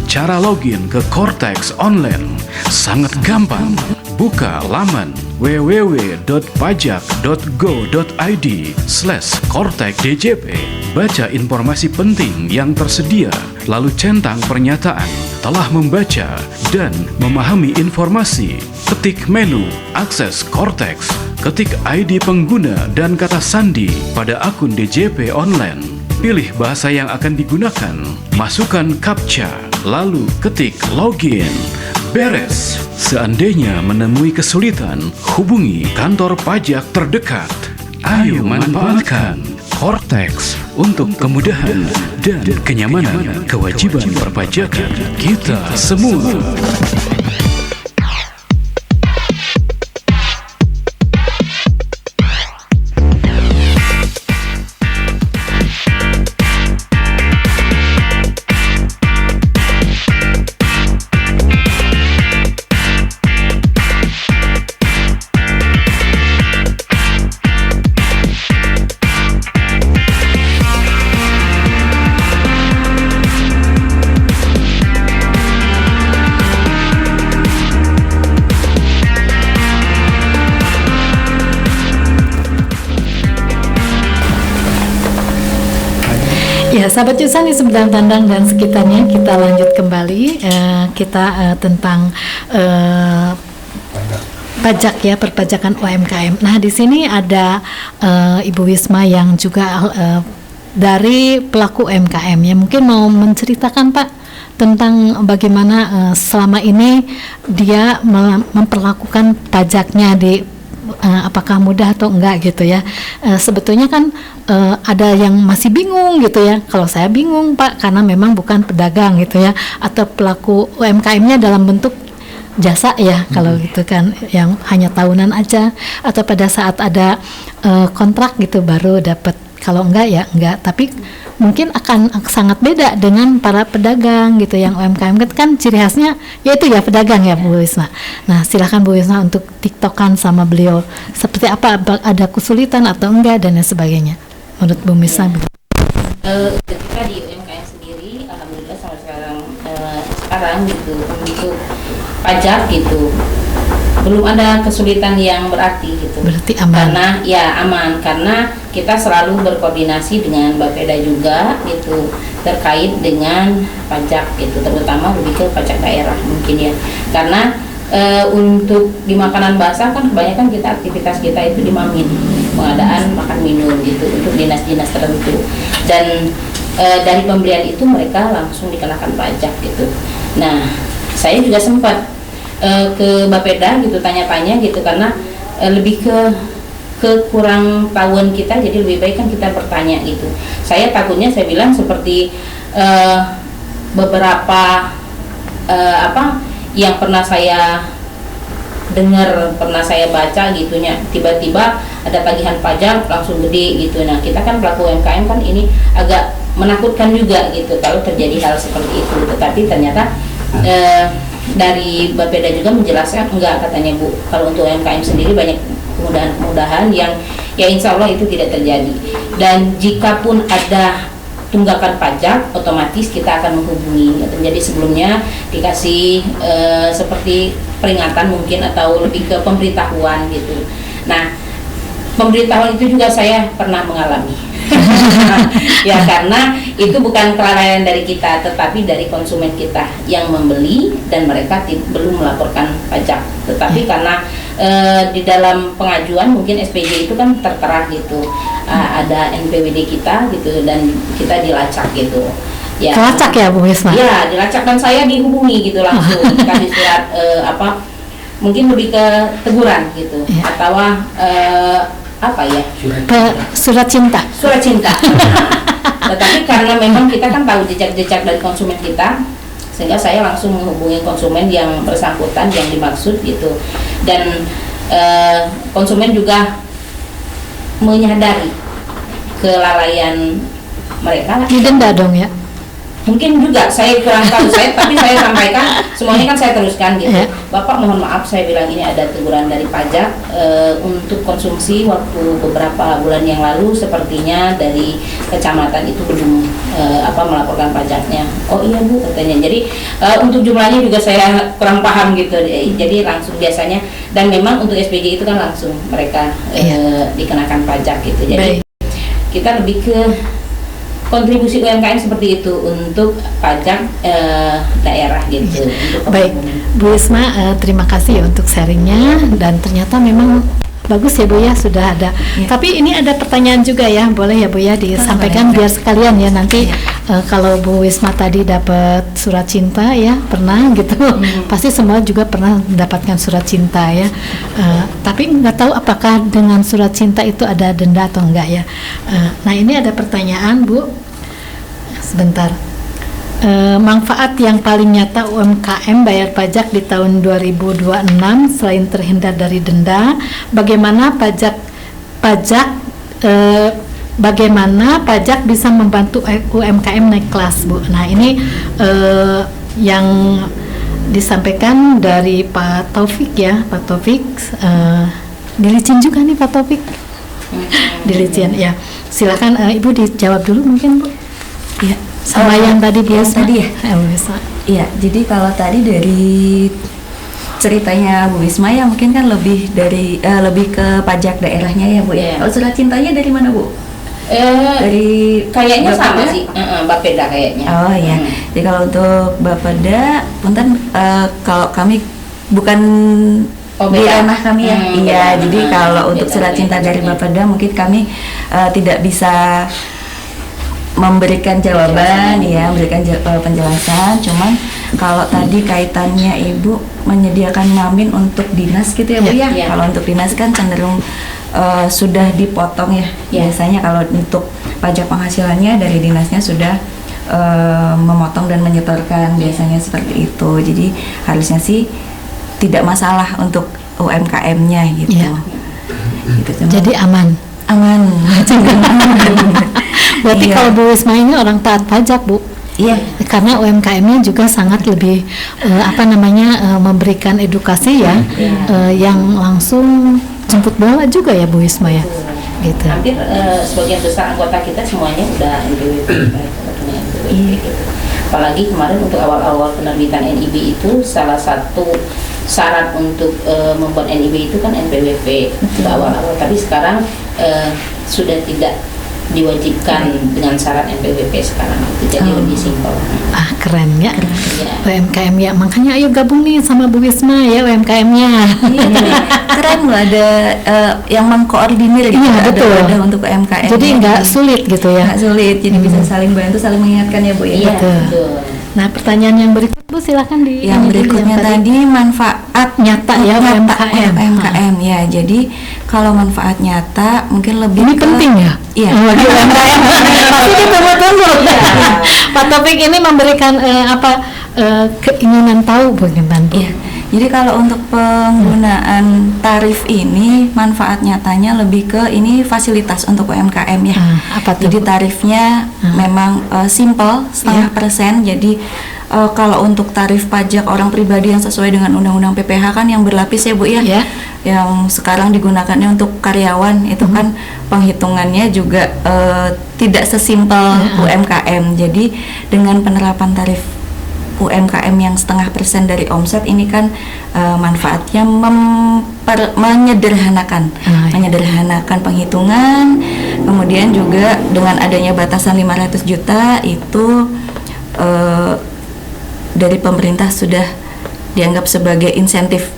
Cara login ke Kortex online sangat gampang. Buka laman www.pajak.go.id/kortexdjp. Baca informasi penting yang tersedia, lalu centang pernyataan telah membaca dan memahami informasi. Ketik menu akses Kortex, ketik ID pengguna dan kata sandi pada akun DJP online. Pilih bahasa yang akan digunakan, masukkan CAPTCHA, lalu ketik login. Beres. Seandainya menemui kesulitan, hubungi kantor pajak terdekat. Ayo manfaatkan Kortex untuk kemudahan dan kenyamanan kewajiban perpajakan kita semua. Ya, sahabat Yusan di Sumedang Tandang dan sekitarnya, kita lanjut kembali kita tentang pajak ya, perpajakan UMKM. Nah, di sini ada Ibu Wisma yang juga dari pelaku UMKM ya, mungkin mau menceritakan Pak tentang bagaimana selama ini dia memperlakukan pajaknya di apakah mudah atau enggak gitu ya. Sebetulnya kan ada yang masih bingung gitu ya. Kalau saya bingung Pak, karena memang bukan pedagang gitu ya, atau pelaku UMKM-nya dalam bentuk jasa ya, kalau gitu kan, yang hanya tahunan aja, atau pada saat ada kontrak gitu baru dapat. Kalau enggak ya enggak, tapi mungkin akan sangat beda dengan para pedagang gitu yang UMKM kan ciri khasnya yaitu ya pedagang ya Bu Wisma. Nah, silakan Bu Wisma untuk tiktokan sama beliau seperti apa, ada kesulitan atau enggak dan lain sebagainya menurut Bu Wisma. Ketika di UMKM sendiri, alhamdulillah sampai sekarang gitu untuk pajak gitu belum ada kesulitan yang berarti gitu. Berarti aman. Karena ya aman, karena kita selalu berkoordinasi dengan Bapeda juga gitu terkait dengan pajak gitu, terutama lebih ke pajak daerah mungkin ya. Karena untuk di makanan basah kan kebanyakan kita aktivitas kita itu di Mamin, pengadaan makan minum gitu untuk dinas-dinas tertentu, dan dari pembelian itu mereka langsung dikenakan pajak gitu. Nah, saya juga sempat ke Bapeda gitu tanya-tanya gitu, karena lebih ke kurang tahuan kita, jadi lebih baik kan kita bertanya gitu. Saya takutnya, saya bilang seperti beberapa yang pernah saya dengar, pernah saya baca gitunya, tiba-tiba ada tagihan pajak langsung gede gitu. Nah, kita kan pelaku UMKM kan ini agak menakutkan juga gitu kalau terjadi hal seperti itu. Tetapi ternyata dari Bapeda juga menjelaskan enggak, katanya Bu, kalau untuk UMKM sendiri banyak kemudahan-kemudahan yang ya insya Allah itu tidak terjadi. Dan jika pun ada tunggakan pajak, otomatis kita akan menghubungi. Jadi sebelumnya dikasih seperti peringatan mungkin, atau lebih ke pemberitahuan gitu. Nah, pemberitahuan itu juga saya pernah mengalami. Ya, karena itu bukan kelalaian dari kita, tetapi dari konsumen kita yang membeli dan mereka belum melaporkan pajak. Tetapi karena di dalam pengajuan mungkin SPJ itu kan tertera gitu, ada NPWD kita gitu, dan kita dilacak gitu. Ya, kelacak ya Bu Wisma? Ya, dilacak dan saya dihubungi gitu langsung, kasih surat mungkin lebih ke teguran gitu, ya. Atau surat cinta. Tetapi karena memang kita kan tahu jejak-jejak dari konsumen kita, sehingga saya langsung menghubungi konsumen yang bersangkutan yang dimaksud gitu. Dan konsumen juga menyadari kelalaian mereka. Didenda dong ya? Mungkin juga, saya kurang tahu, tapi saya sampaikan semuanya kan, saya teruskan gitu. Bapak mohon maaf, saya bilang ini ada teguran dari pajak untuk konsumsi waktu beberapa bulan yang lalu, sepertinya dari kecamatan itu belum melaporkan pajaknya. Oh iya Bu, katanya. Jadi untuk jumlahnya juga saya kurang paham gitu. Jadi langsung biasanya, dan memang untuk SPJ itu kan langsung mereka dikenakan pajak gitu. Jadi kita lebih ke kontribusi UMKM seperti itu untuk pajak daerah gitu. Baik, Bu Wisma, terima kasih ya untuk sharingnya, dan ternyata memang bagus ya Bu ya, sudah ada. Tapi ini ada pertanyaan juga ya, boleh ya Bu ya disampaikan biar sekalian ya nanti. Kalau Bu Wisma tadi dapat surat cinta ya, pernah gitu, pasti semua juga pernah mendapatkan surat cinta ya. Tapi nggak tahu apakah dengan surat cinta itu ada denda atau enggak ya. Nah, ini ada pertanyaan Bu, sebentar. Manfaat yang paling nyata UMKM bayar pajak di tahun 2026 selain terhindar dari denda, bagaimana bagaimana pajak bisa membantu UMKM naik kelas Bu? Nah, ini yang disampaikan dari Pak Taufik ya, Pak Taufik. Dilicin juga nih Pak Taufik. Dilicin ya. Silakan Ibu dijawab dulu mungkin Bu. Iya. Sama yang tadi biasa tadi ya. Iya, jadi kalau tadi dari ceritanya Bu Wisma ya, mungkin kan lebih ke pajak daerahnya ya Bu ya. Kalau surat cintanya dari mana Bu? Dari Kayaknya sama Bapeda? sih, Bapeda kayaknya. Oh iya. Jadi kalau untuk Bapeda, punten kalau kami bukan Oh, di beda. ranah kami ya. Iya, Beda. jadi kalau untuk Beda surat cinta dari pajaknya. Bapeda mungkin kami tidak bisa memberikan jawaban ya, memberikan penjelasan. Cuman kalau tadi kaitannya Ibu menyediakan mamin untuk dinas gitu ya Bu ya. Iya. Kalau untuk dinas kan cenderung sudah dipotong ya. Iya. Biasanya kalau untuk pajak penghasilannya dari dinasnya sudah memotong dan menyetorkan, biasanya seperti itu. Jadi harusnya sih tidak masalah untuk UMKM-nya gitu. Iya. Gitu, cuman Jadi aman. aman. Berarti Iya. kalau Bu Wisma ini orang taat pajak, Bu. Iya. Karena UMKM-nya juga sangat lebih memberikan edukasi ya, yang langsung jemput bola juga ya Bu Wisma ya. Gitu. Hampir sebagian besar anggota kita semuanya udah NPWP, teman-teman NPWP gitu. Apalagi kemarin untuk awal-awal penerbitan NIB itu salah satu syarat untuk membuat NIB itu kan NPWP untuk awal-awal. Tapi sekarang sudah tidak diwajibkan dengan syarat NPWP sekarang, itu jadi lebih simpel. Ah, keren ya. Ya. UMKM ya. Makanya ayo gabung nih sama Bu Wisma ya UMKM-nya. Keren loh, ada yang mengkoordinir gitu. Iya, Ada betul. wadah untuk UMKM. Jadi nggak sulit gitu ya. Nggak sulit, jadi bisa saling bantu, saling mengingatkan ya Bu ya. Iya, Betul. betul. Nah, pertanyaan yang berikut Bu silahkan di Yang ini dulu, berikutnya yang tadi manfaat Nyata ya, UMKM. UMKM ya. Jadi kalau manfaat nyata mungkin lebih Ini ke- penting ya? Iya. Bagi UMKM. Pasti ditunggu-tunggu. Pak Taufik ini memberikan keinginan tahu bagaimana Bu? Iya. Jadi kalau untuk penggunaan tarif ini manfaat nyatanya lebih ke ini fasilitas untuk UMKM ya. Apa tuh, Jadi Bu? tarifnya memang simple, setengah persen. Jadi kalau untuk tarif pajak orang pribadi yang sesuai dengan Undang-Undang PPH kan yang berlapis ya Bu ya. Ya. Yang sekarang digunakannya untuk karyawan itu kan penghitungannya juga tidak sesimpel UMKM. Jadi dengan penerapan tarif UMKM yang setengah persen dari omset ini kan manfaatnya menyederhanakan, menyederhanakan penghitungan. Kemudian juga dengan adanya batasan 500 juta itu dari pemerintah sudah dianggap sebagai insentif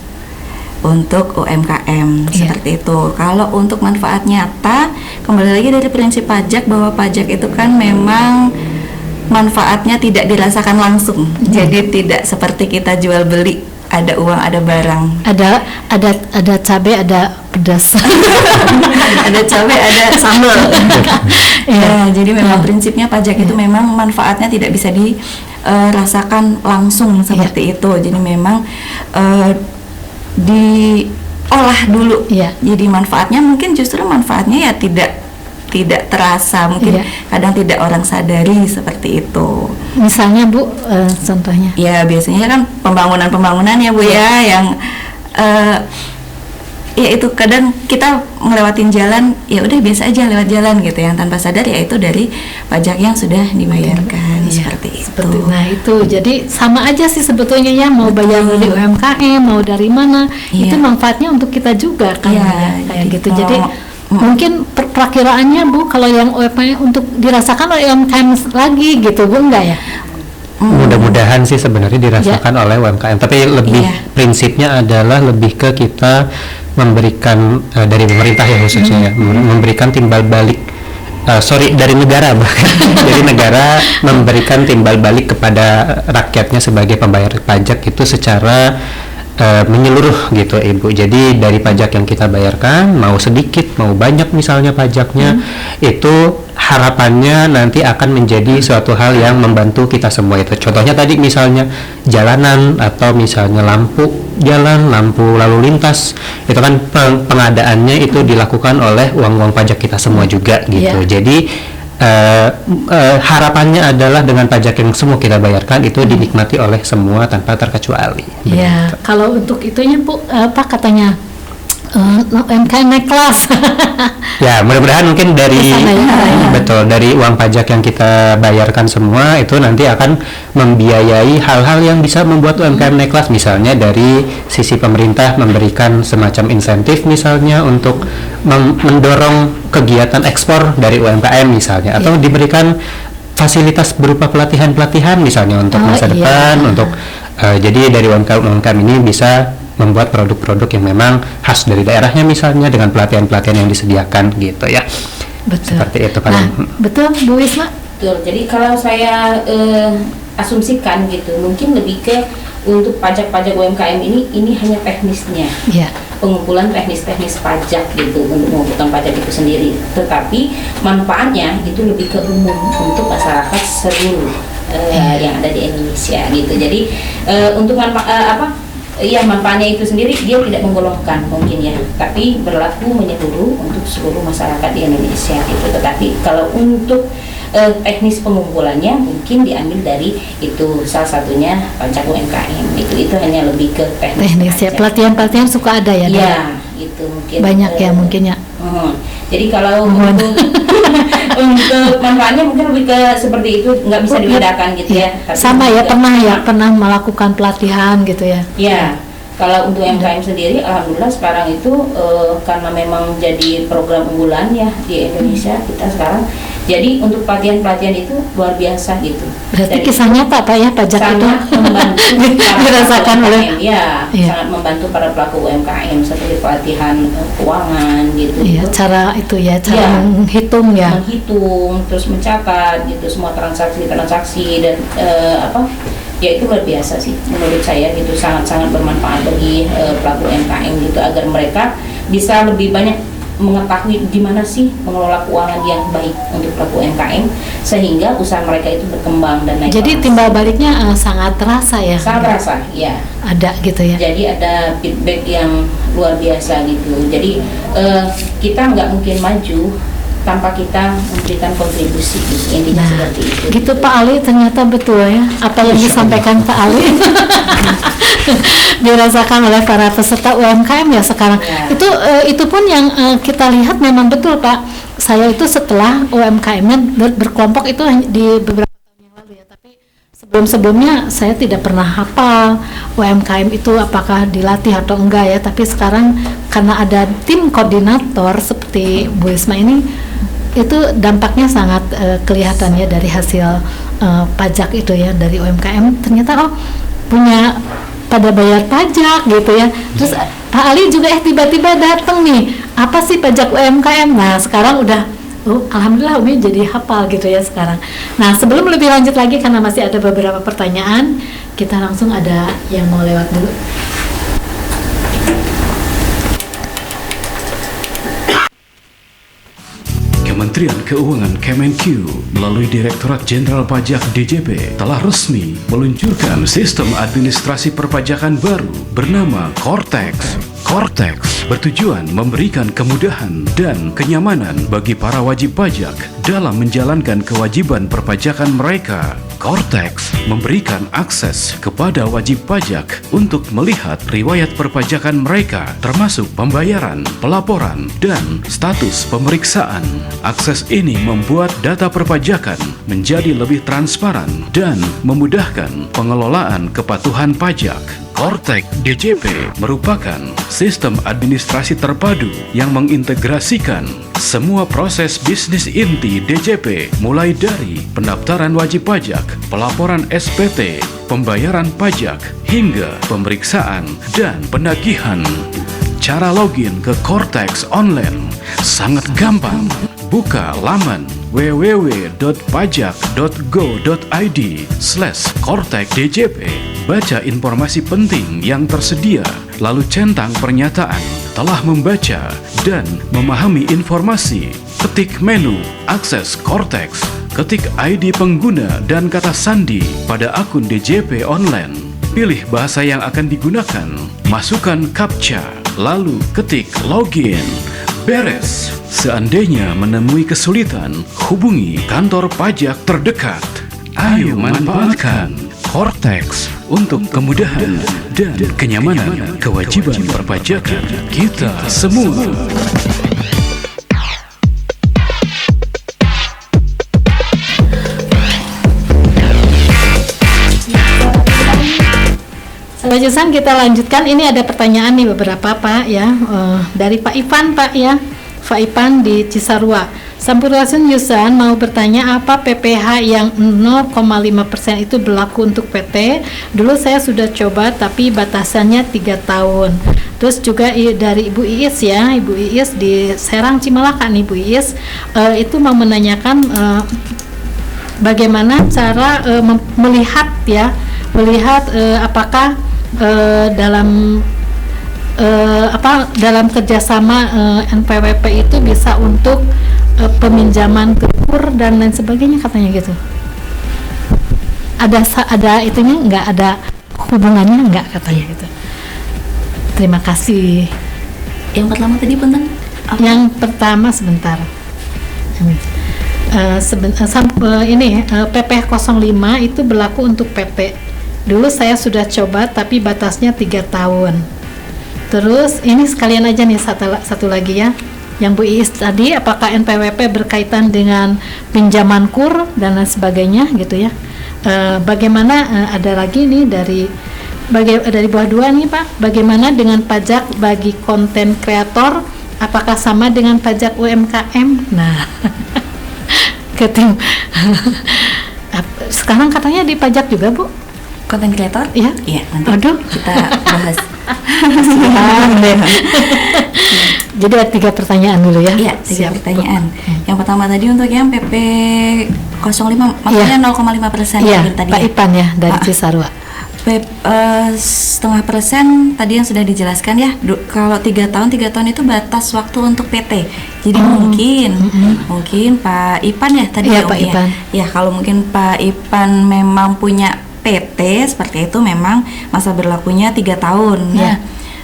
untuk UMKM seperti itu. Kalau untuk manfaat nyata, kembali lagi dari prinsip pajak bahwa pajak itu kan memang manfaatnya tidak dirasakan langsung. Jadi tidak seperti kita jual beli, ada uang, ada barang. Ada cabai, ada pedas. Ada cabai, ada sambal. Ya, jadi memang prinsipnya pajak itu memang manfaatnya tidak bisa dirasakan langsung seperti itu. Jadi memang diolah dulu. Jadi manfaatnya mungkin justru manfaatnya ya tidak terasa, mungkin kadang tidak orang sadari seperti itu. Misalnya Bu, contohnya? Ya biasanya kan pembangunan ya Bu ya, yang ya itu kadang kita ngelewatin jalan ya udah biasa aja lewat jalan gitu, yang tanpa sadar ya itu dari pajak yang sudah dibayarkan seperti itu. Nah itu jadi sama aja sih sebetulnya ya, mau bayar dari UMKM mau dari mana, itu manfaatnya untuk kita juga kan ya, kayak gitu. Jadi mungkin perakiraannya Bu, kalau yang UMKM untuk dirasakan oleh UMKM lagi gitu Bu, enggak ya? Mudah-mudahan sih sebenarnya dirasakan oleh UMKM, tapi lebih prinsipnya adalah lebih ke kita memberikan dari pemerintah ya khususnya ya, memberikan timbal balik dari negara bahkan. Jadi negara memberikan timbal balik kepada rakyatnya sebagai pembayar pajak itu secara menyeluruh gitu Ibu. Jadi dari pajak yang kita bayarkan, mau sedikit mau banyak misalnya pajaknya, itu harapannya nanti akan menjadi suatu hal yang membantu kita semua itu. Contohnya tadi misalnya jalanan atau misalnya lampu jalan, lampu lalu lintas, itu kan pengadaannya itu dilakukan oleh uang-uang pajak kita semua juga gitu. Jadi harapannya adalah dengan pajak yang semua kita bayarkan itu dinikmati oleh semua tanpa terkecuali. Iya, kalau untuk itunya Bu, apa katanya UMKM naik kelas. Ya, mudah-mudahan mungkin dari betul dari uang pajak yang kita bayarkan semua itu nanti akan membiayai hal-hal yang bisa membuat UMKM naik kelas, misalnya dari sisi pemerintah memberikan semacam insentif misalnya untuk mendorong kegiatan ekspor dari UMKM misalnya, atau diberikan fasilitas berupa pelatihan-pelatihan misalnya untuk masa depan, untuk jadi dari UMKM ini bisa membuat produk-produk yang memang khas dari daerahnya misalnya dengan pelatihan-pelatihan yang disediakan gitu ya. Betul. Seperti itu kan. Nah, betul Bu Wisma. Betul. Jadi kalau saya asumsikan gitu, mungkin lebih ke untuk pajak-pajak UMKM ini hanya teknisnya. Iya. Pengumpulan teknis-teknis pajak gitu untuk mengumpulkan pajak itu sendiri. Tetapi manfaatnya itu lebih ke umum untuk masyarakat seluruh yang ada di Indonesia gitu. Jadi untuk manfaatnya itu sendiri dia tidak menggolongkan mungkin ya, tapi berlaku menyeluruh untuk seluruh masyarakat di Indonesia gitu. Tetapi kalau untuk teknis pengumpulannya mungkin diambil dari itu salah satunya pajak UMKM itu hanya lebih ke teknis ya, pelatihan suka ada ya. Iya, itu mungkin banyak ya mungkin ya. Jadi kalau untuk manfaatnya mungkin lebih ke seperti itu, nggak bisa dibedakan gitu ya. Tapi sama ya, pernah melakukan pelatihan gitu ya. Ya, kalau untuk UMKM sendiri, alhamdulillah sekarang itu karena memang jadi program unggulan ya di Indonesia kita sekarang. Jadi untuk pelatihan-pelatihan itu luar biasa gitu. Berarti kisah nyata Pak ya, pajak itu membantu dirasakan oleh sangat membantu para pelaku UMKM seperti pelatihan keuangan gitu. Iya, cara menghitung ya. Menghitung, terus mencatat gitu semua transaksi dan ya itu luar biasa sih menurut saya gitu, sangat-sangat bermanfaat bagi pelaku UMKM gitu agar mereka bisa lebih banyak mengetahui di mana sih mengelola keuangan yang baik untuk pelaku UMKM sehingga usaha mereka itu berkembang dan naik. Jadi timbal baliknya sangat terasa ya. Sangat terasa, ya. Ada gitu ya. Jadi ada feedback yang luar biasa gitu. Jadi kita nggak mungkin maju tanpa kita memberikan kontribusi gitu. Intinya seperti itu. Gitu Pak Ali, ternyata betul ya apa yang disampaikan Pak Ali dirasakan oleh para peserta UMKM ya sekarang. Itu pun yang kita lihat memang betul Pak. Saya itu setelah UMKM-nya berkelompok itu di beberapa tahun yang lalu ya, tapi sebelum-sebelumnya saya tidak pernah hafal UMKM itu apakah dilatih atau enggak ya, tapi sekarang karena ada tim koordinator seperti Bu Isma ini, itu dampaknya sangat kelihatan ya dari hasil pajak itu ya dari UMKM. Ternyata punya pada bayar pajak gitu ya. Terus Pak Ali juga tiba-tiba datang nih, apa sih pajak UMKM? Nah sekarang udah alhamdulillah Umi jadi hafal gitu ya sekarang. Nah sebelum lebih lanjut lagi karena masih ada beberapa pertanyaan, kita langsung ada yang mau lewat dulu. Kementerian Keuangan Kemenq melalui Direktorat Jenderal Pajak DJP telah resmi meluncurkan sistem administrasi perpajakan baru bernama Cortex. Cortex bertujuan memberikan kemudahan dan kenyamanan bagi para wajib pajak dalam menjalankan kewajiban perpajakan mereka. Cortex memberikan akses kepada wajib pajak untuk melihat riwayat perpajakan mereka termasuk pembayaran, pelaporan, dan status pemeriksaan. Akses ini membuat data perpajakan menjadi lebih transparan dan memudahkan pengelolaan kepatuhan pajak. Cortex DJP merupakan sistem administrasi terpadu yang mengintegrasikan semua proses bisnis inti DJP mulai dari pendaftaran wajib pajak, pelaporan SPT, pembayaran pajak, hingga pemeriksaan dan penagihan. Cara login ke Cortex online sangat gampang. Buka laman www.pajak.go.id/cortexdjp. Baca informasi penting yang tersedia, lalu centang pernyataan telah membaca dan memahami informasi. Ketik menu akses Cortex, ketik ID pengguna dan kata sandi pada akun DJP online. Pilih bahasa yang akan digunakan, masukkan CAPTCHA, lalu ketik login. Beres. Seandainya menemui kesulitan, hubungi kantor pajak terdekat. Ayo manfaatkan Cortex untuk kemudahan dan kenyamanan kewajiban perpajakan kita semua. Sobat Yusan, kita lanjutkan. Ini ada pertanyaan nih beberapa Pak ya, dari Pak Ipan Pak ya, Pak Ipan di Cisarua. Sampurasun Yusan mau bertanya apa PPh yang 0,5% itu berlaku untuk PT. Dulu saya sudah coba tapi batasannya 3 tahun. Terus juga dari Ibu Iis ya, Ibu Iis di Serang Cimalaka nih Ibu Iis, itu mau menanyakan bagaimana cara melihat ya, apakah dalam kerjasama NPWP itu bisa untuk peminjaman kur dan lain sebagainya katanya gitu. Ada itunya nggak, ada hubungannya nggak katanya gitu. Terima kasih. Yang pertama tadi punten? Yang pertama sebentar. PP 05 itu berlaku untuk PT. Dulu saya sudah coba tapi batasnya 3 tahun. Terus ini sekalian aja nih satu lagi ya, yang Bu Iis tadi, apakah NPWP berkaitan dengan pinjaman kur dan lain sebagainya gitu ya. Bagaimana ada lagi nih dari buah dua nih Pak, bagaimana dengan pajak bagi konten kreator, apakah sama dengan pajak UMKM? Nah sekarang katanya dipajak juga Bu Konten kreator? Iya. Iya, nanti Aduh. kita bahas. Jadi ada 3 pertanyaan dulu ya. Iya, 3 pertanyaan. Yang pertama tadi untuk yang PP 05 maksudnya 0,5% Iya, tadi. Pak Ipan ya dari Cisarua. Setengah persen tadi yang sudah dijelaskan ya. Kalau 3 tahun itu batas waktu untuk PT. Jadi mungkin Pak Ipan ya tadi ya, Pak Ipan. Ya, kalau mungkin Pak Ipan memang punya PT seperti itu, memang masa berlakunya 3 tahun. Nah,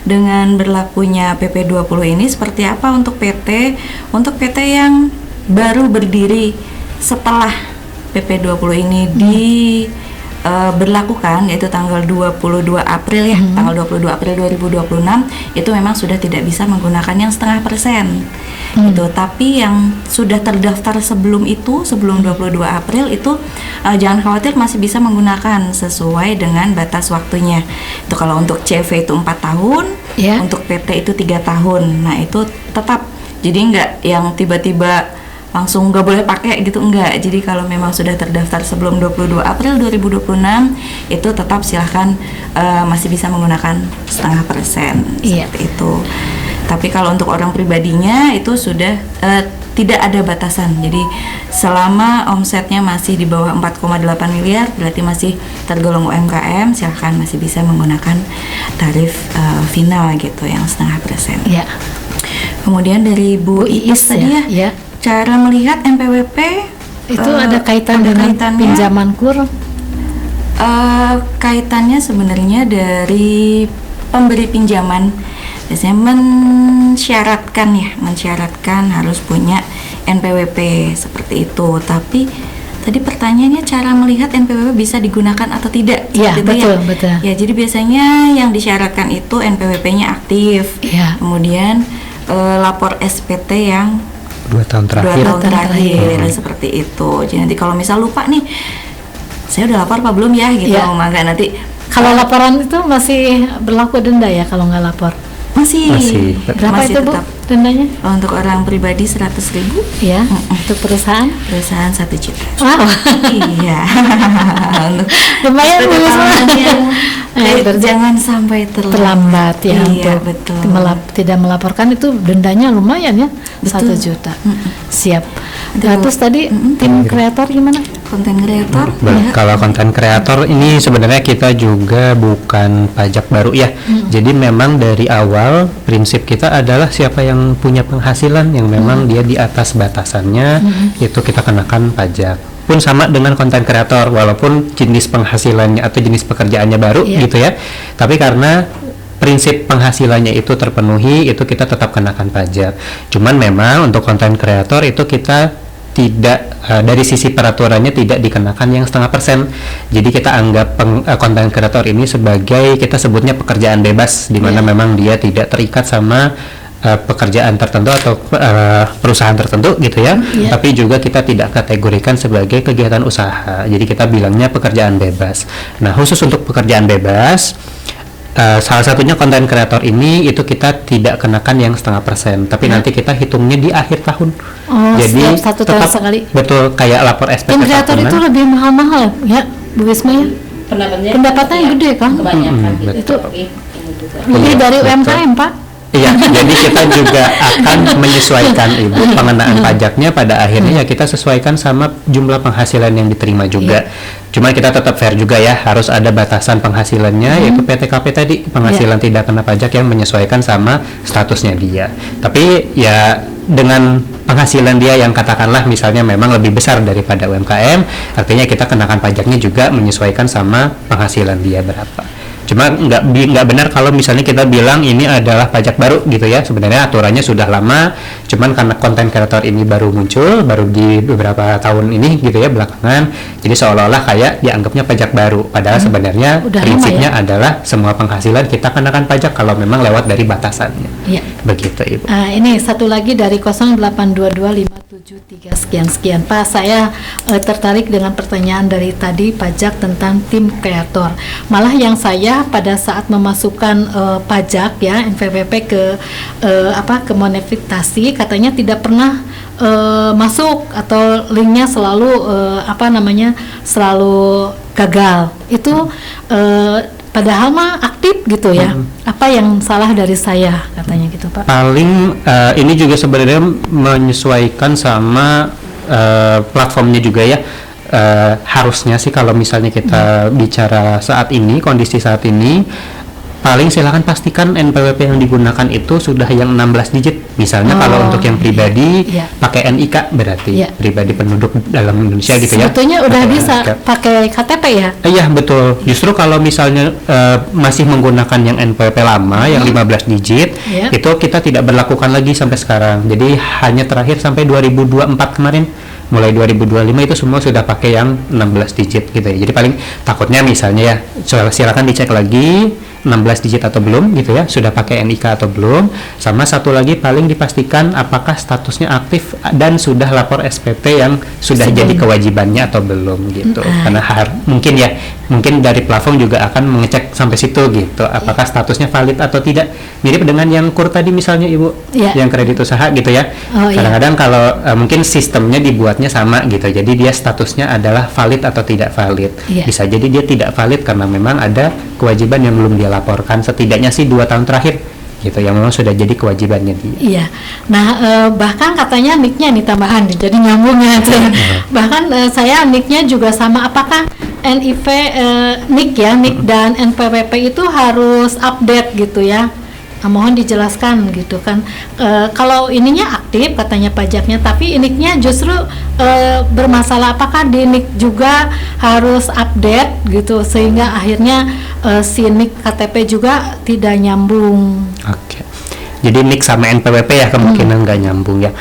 dengan berlakunya PP 20 ini seperti apa untuk PT? Untuk PT yang baru berdiri setelah PP 20 ini berlakukan, yaitu tanggal 22 April ya, tanggal 22 April 2026 itu memang sudah tidak bisa menggunakan yang setengah persen gitu. Tapi yang sudah terdaftar sebelum 22 April itu jangan khawatir, masih bisa menggunakan sesuai dengan batas waktunya. Itu kalau untuk CV itu 4 tahun, untuk PT itu 3 tahun. Nah itu tetap, jadi enggak yang tiba-tiba langsung nggak boleh pakai gitu, enggak. Jadi kalau memang sudah terdaftar sebelum 22 April 2026 itu tetap silahkan masih bisa menggunakan setengah persen seperti itu. Tapi kalau untuk orang pribadinya itu sudah tidak ada batasan. Jadi selama omsetnya masih di bawah 4,8 miliar berarti masih tergolong UMKM, silahkan masih bisa menggunakan tarif final gitu yang setengah persen. Kemudian dari Bu Iis tadi ya. Cara melihat NPWP itu ada kaitan dengan pinjaman kur? Kaitannya sebenarnya dari pemberi pinjaman biasanya mensyaratkan harus punya NPWP seperti itu. Tapi tadi pertanyaannya cara melihat NPWP bisa digunakan atau tidak? Iya, betul. Ya, jadi biasanya yang disyaratkan itu NPWP-nya aktif. Kemudian lapor SPT yang 2 tahun terakhir. 2 tahun terakhir seperti itu. Jadi nanti kalau misal lupa nih, saya udah lapor apa belum ya gitu, maka nanti kalau laporan itu masih berlaku denda ya kalau nggak lapor? Masih. Berapa itu Bu dendanya? Untuk orang pribadi 100.000 ya. Untuk perusahaan 1 juta. Wow. Iya. Lumayan jangan sampai terlambat ya. Iya, untuk betul. Tidak melaporkan itu dendanya lumayan ya. 1 juta. Siap. Terus tadi tim kreator gimana? Konten kreator? Kalau konten kreator ini sebenarnya kita juga bukan pajak baru ya. Jadi memang dari awal prinsip kita adalah siapa yang punya penghasilan yang memang dia di atas batasannya itu kita kenakan pajak. Pun sama dengan konten kreator, walaupun jenis penghasilannya atau jenis pekerjaannya baru gitu ya. Tapi karena prinsip penghasilannya itu terpenuhi, itu kita tetap kenakan pajak. Cuman memang untuk konten kreator itu kita tidak dari sisi peraturannya tidak dikenakan yang 0,5%. Jadi kita anggap konten kreator ini sebagai, kita sebutnya pekerjaan bebas, di mana memang dia tidak terikat sama pekerjaan tertentu atau perusahaan tertentu gitu ya. Tapi juga kita tidak kategorikan sebagai kegiatan usaha. Jadi kita bilangnya pekerjaan bebas. Nah, khusus untuk pekerjaan bebas, salah satunya konten kreator ini itu kita tidak kenakan yang 0,5%, tapi nanti kita hitungnya di akhir tahun. Jadi satu tahun sekali. Betul, kayak lapor SPT Konten kreator itu lebih mahal-mahal ya, Bu Wisma ya. Pendapatannya gede kan? Kebanyakan itu lebih dari UMKM, Pak. Iya, jadi kita juga akan menyesuaikan Ibu pengenaan pajaknya pada akhirnya ya kita sesuaikan sama jumlah penghasilan yang diterima juga. Cuma kita tetap fair juga ya, harus ada batasan penghasilannya yaitu PTKP tadi, penghasilan tidak kena pajak yang menyesuaikan sama statusnya dia. Tapi ya dengan penghasilan dia yang katakanlah misalnya memang lebih besar daripada UMKM, artinya kita kenakan pajaknya juga menyesuaikan sama penghasilan dia berapa. Cuma nggak benar kalau misalnya kita bilang ini adalah pajak baru gitu ya. Sebenarnya aturannya sudah lama, cuman karena konten kreator ini baru muncul, baru di beberapa tahun ini gitu ya belakangan, jadi seolah-olah kayak dianggapnya pajak baru. Padahal sebenarnya prinsipnya adalah semua penghasilan kita kenakan pajak kalau memang lewat dari batasannya. Begitu Ibu. Ini satu lagi dari 082257 sekian. Pak, saya tertarik dengan pertanyaan dari tadi pajak tentang tim kreator. Malah yang saya pada saat memasukkan pajak ya NPWP ke monetisasi katanya tidak pernah masuk atau linknya selalu selalu gagal. Itu padahal mah aktif gitu ya. Apa yang salah dari saya katanya gitu Pak? Paling ini juga sebenarnya menyesuaikan sama platformnya juga ya. Harusnya sih kalau misalnya kita bicara saat ini, kondisi saat ini, paling silakan pastikan NPWP yang digunakan itu sudah yang 16 digit. Misalnya kalau untuk yang pribadi pakai NIK berarti pribadi penduduk dalam Indonesia gitu ya. Sebetulnya udah bisa pakai KTP ya? Iya betul. Justru kalau misalnya masih menggunakan yang NPWP lama yang 15 digit, itu kita tidak berlakukan lagi sampai sekarang. Jadi hanya terakhir sampai 2024 kemarin. Mulai 2025 itu semua sudah pakai yang 16 digit gitu ya. Jadi paling takutnya misalnya ya silakan dicek lagi 16 digit atau belum gitu ya, sudah pakai NIK atau belum. Sama satu lagi paling dipastikan apakah statusnya aktif dan sudah lapor SPT yang sudah jadi kewajibannya atau belum gitu. Karena mungkin dari platform juga akan mengecek sampai situ gitu, apakah statusnya valid atau tidak. Mirip dengan yang KUR tadi misalnya Ibu, yang kredit usaha gitu ya. Kadang-kadang kalau mungkin sistemnya dibuatnya sama gitu, jadi dia statusnya adalah valid atau tidak valid. Bisa jadi dia tidak valid karena memang ada kewajiban yang belum dia laporkan, setidaknya sih 2 tahun terakhir gitu, yang memang sudah jadi kewajibannya dia. Iya. Nah bahkan katanya nicknya nih tambahan, jadi nyambungnya. Bahkan saya nicknya juga sama. Apakah NIV nick dan NPWP itu harus update gitu ya? Mohon dijelaskan gitu kan. Kalau ininya aktif katanya pajaknya, tapi nicknya justru bermasalah. Apakah di nick juga harus update gitu sehingga akhirnya si nick KTP juga tidak nyambung? Oke. Jadi nick sama NPWP ya kemungkinan nggak nyambung ya.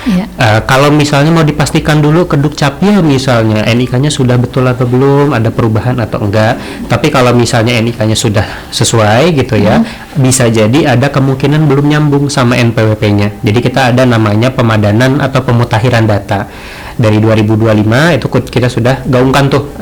Kalau misalnya mau dipastikan dulu ke Dukcapil misalnya NIK-nya sudah betul atau belum, ada perubahan atau enggak. Tapi kalau misalnya NIK-nya sudah sesuai gitu ya, bisa jadi ada kemungkinan belum nyambung sama NPWP-nya. Jadi kita ada namanya pemadanan atau pemutahiran data. Dari 2025 itu kita sudah gaungkan tuh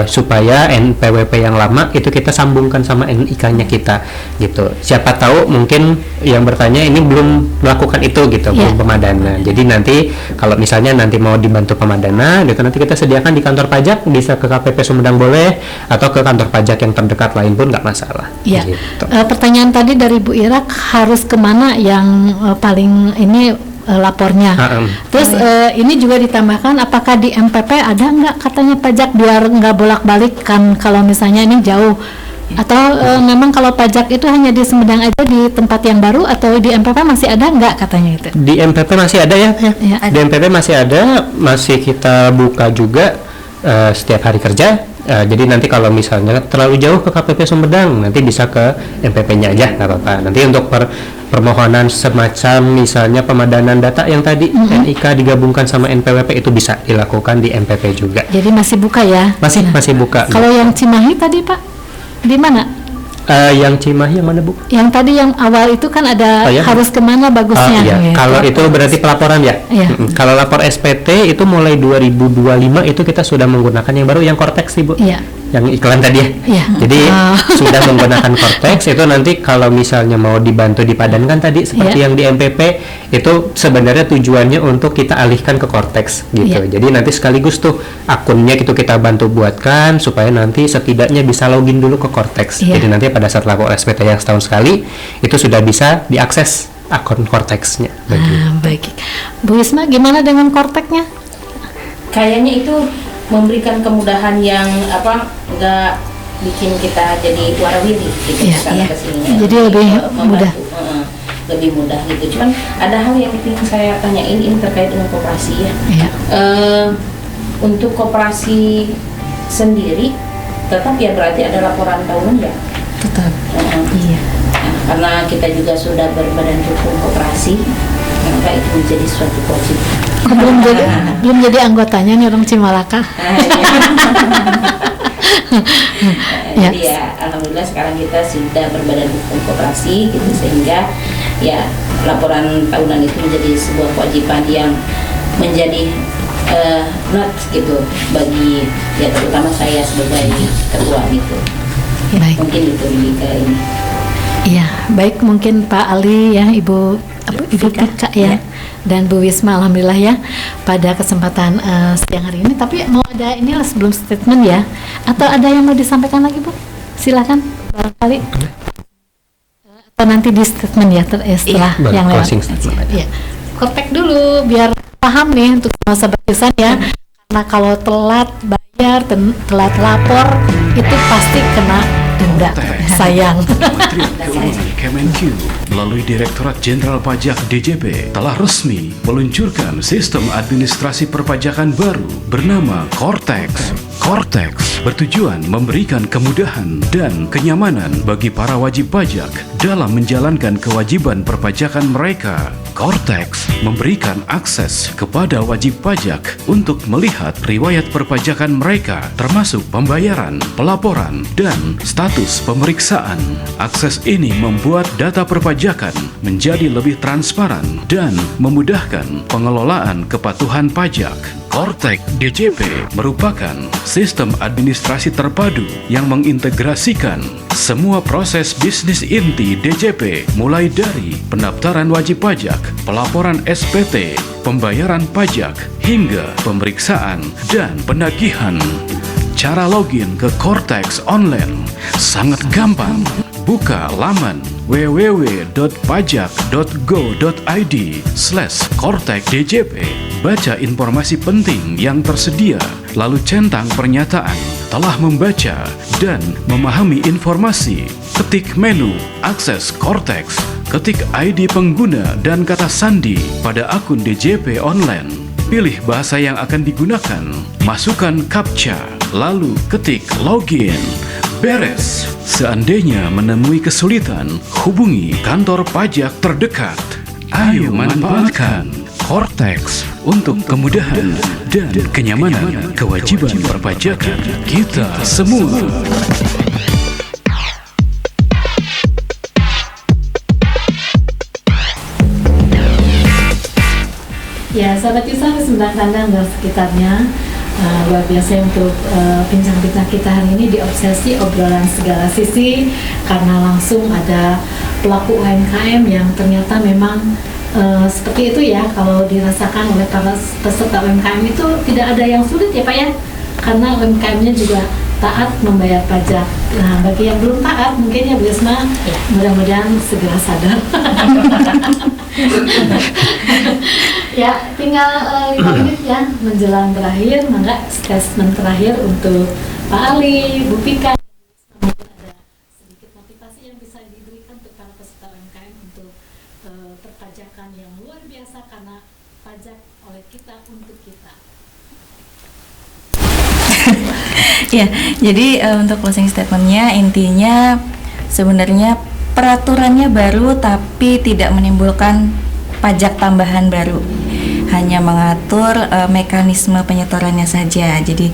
supaya NPWP yang lama itu kita sambungkan sama NIK-nya kita gitu. Siapa tahu mungkin yang bertanya ini belum melakukan itu gitu, belum pemadanan. Jadi nanti kalau misalnya nanti mau dibantu pemadanan gitu, nanti kita sediakan di kantor pajak, bisa ke KPP Sumedang boleh, atau ke kantor pajak yang terdekat lain pun nggak masalah. Iya. Gitu. Pertanyaan tadi dari Bu Ira, harus kemana yang paling ini lapornya. Terus ini juga ditambahkan, apakah di MPP ada nggak katanya pajak biar nggak bolak-balik kan kalau misalnya ini jauh, atau memang kalau pajak itu hanya di Sumedang aja di tempat yang baru, atau di MPP masih ada nggak katanya itu? Di MPP masih ada ya. Di MPP masih ada, masih kita buka juga setiap hari kerja Jadi nanti kalau misalnya terlalu jauh ke KPP Sumedang, nanti bisa ke MPP-nya aja, nggak apa-apa. Nanti untuk permohonan semacam misalnya pemadanan data yang tadi NIK digabungkan sama NPWP itu bisa dilakukan di MPP juga. Jadi masih buka ya? Masih buka. Kalau yang Cimahi tadi Pak, di mana? Yang Cimahi yang mana Bu? Yang tadi yang awal itu kan ada harus kemana bagusnya? Iya. Kalau itu berarti pelaporan ya. Iya. Kalau lapor SPT itu mulai 2025 itu kita sudah menggunakan yang baru, yang Cortex sih Bu. Iya. Yang iklan tadi ya. Iya. Jadi sudah menggunakan Cortex itu nanti kalau misalnya mau dibantu dipadankan tadi seperti yang di MPP itu sebenarnya tujuannya untuk kita alihkan ke Cortex gitu. Jadi nanti sekaligus tuh akunnya itu kita bantu buatkan supaya nanti setidaknya bisa login dulu ke Cortex. Jadi nanti pada saat lapor SPT yang setahun sekali itu sudah bisa diakses akun Cortex-nya. Baik. Bu Wisma gimana dengan Cortex-nya? Kayaknya itu memberikan kemudahan yang nggak bikin kita jadi warawiri gitu kesini. Jadi lebih mudah. Lebih mudah gitu. Cuman ada hal yang ingin saya tanyain ini terkait dengan koperasi ya. Untuk koperasi sendiri tetap ya berarti ada laporan tahunan ya. Tetap. Iya. Nah, karena kita juga sudah berbadan hukum koperasi, maka itu menjadi suatu kewajiban. Belum jadi anggotanya nih orang Cimalaka. Jadi ya alhamdulillah sekarang kita sudah berbadan hukum koperasi gitu, sehingga ya laporan tahunan itu menjadi sebuah kewajiban yang menjadi not gitu bagi ya terutama saya sebagai ketua gitu. Baik. Mungkin itu ke ini. Iya, baik, mungkin Pak Ali ya, Ibu Tika ya, dan Bu Wisma alhamdulillah ya pada kesempatan siang hari ini. Tapi mau ada inilah sebelum statement ya, atau ada yang mau disampaikan lagi Bu? Silakan barangkali. Atau nanti di statement ya setelah yang lewat. Iya. Kontak dulu biar paham nih untuk semua sobat Yusan ya. Karena kalau telat bayar, telat lapor itu pasti kena denda. Sayang. Kementerian Keuangan Kemenq melalui Direktorat Jenderal Pajak DJP telah resmi meluncurkan sistem administrasi perpajakan baru bernama Cortex. Cortex bertujuan memberikan kemudahan dan kenyamanan bagi para wajib pajak dalam menjalankan kewajiban perpajakan mereka. Cortex memberikan akses kepada wajib pajak untuk melihat riwayat perpajakan mereka, termasuk pembayaran, pelaporan, dan status pemeriksaan. Akses ini membuat data perpajakan menjadi lebih transparan dan memudahkan pengelolaan kepatuhan pajak. Cortex DJP merupakan sistem administrasi terpadu yang mengintegrasikan semua proses bisnis inti DJP, mulai dari pendaftaran wajib pajak, pelaporan SPT, pembayaran pajak, hingga pemeriksaan dan penagihan. Cara login ke Cortex online sangat gampang. Buka laman www.pajak.go.id/cortexdjp. Baca informasi penting yang tersedia, lalu centang pernyataan telah membaca dan memahami informasi. Ketik menu akses Cortex, ketik ID pengguna dan kata sandi pada akun DJP online. Pilih bahasa yang akan digunakan, masukkan CAPTCHA, lalu ketik login. Beres. Seandainya menemui kesulitan, hubungi kantor pajak terdekat. Ayo manfaatkan Cortex untuk kemudahan dan kenyamanan kewajiban perpajakan kita semua. Ya, sahabat Yusan Sumedang Kandang dan sekitarnya, luar biasa untuk bincang-bincang kita hari ini di Obsesi Obrolan Segala Sisi, karena langsung ada pelaku UMKM yang ternyata memang seperti itu ya, kalau dirasakan oleh para peserta UMKM itu tidak ada yang sulit ya Pak ya, karena UMKM-nya juga taat membayar pajak. Nah, bagi yang belum taat mungkin ya Bu Yasma, mudah-mudahan segera sadar. Ya, tinggal 5 menit ya menjelang berakhir. Mangga statement terakhir untuk Pak Ali, Bu Pika. Mungkin ada sedikit motivasi yang bisa diberikan untuk para peserta UMKM untuk perpajakan yang luar biasa, karena pajak oleh kita untuk kita. Ya, jadi untuk closing statementnya intinya sebenarnya peraturannya baru tapi tidak menimbulkan pajak tambahan baru, hanya mengatur mekanisme penyetorannya saja. Jadi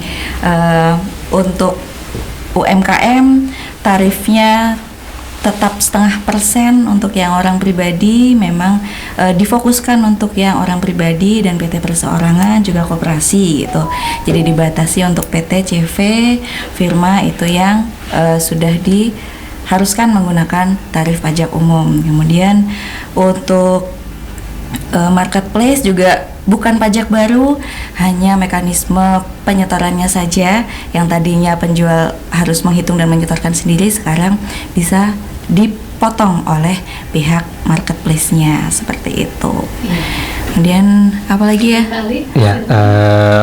untuk UMKM tarifnya tetap 0,5%, untuk yang orang pribadi memang difokuskan untuk yang orang pribadi dan PT perseorangan juga koperasi gitu. Jadi dibatasi untuk PT, CV, firma itu yang sudah diharuskan menggunakan tarif pajak umum. Kemudian untuk marketplace juga bukan pajak baru, hanya mekanisme penyetorannya saja. Yang tadinya penjual harus menghitung dan menyetorkan sendiri, sekarang bisa dipotong oleh pihak marketplace-nya, seperti itu. Kemudian apa lagi ya? Ya,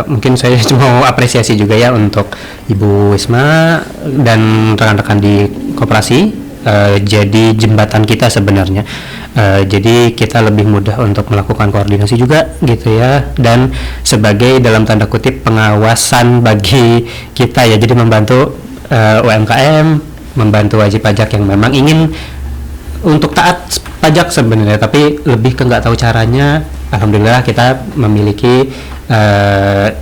mungkin saya cuma mau apresiasi juga ya untuk Ibu Wisma dan rekan-rekan di koperasi. Jadi jembatan kita sebenarnya, jadi kita lebih mudah untuk melakukan koordinasi juga gitu ya, dan sebagai dalam tanda kutip pengawasan bagi kita ya, jadi membantu UMKM, membantu wajib pajak yang memang ingin untuk taat pajak sebenarnya, tapi lebih ke nggak tahu caranya. Alhamdulillah kita memiliki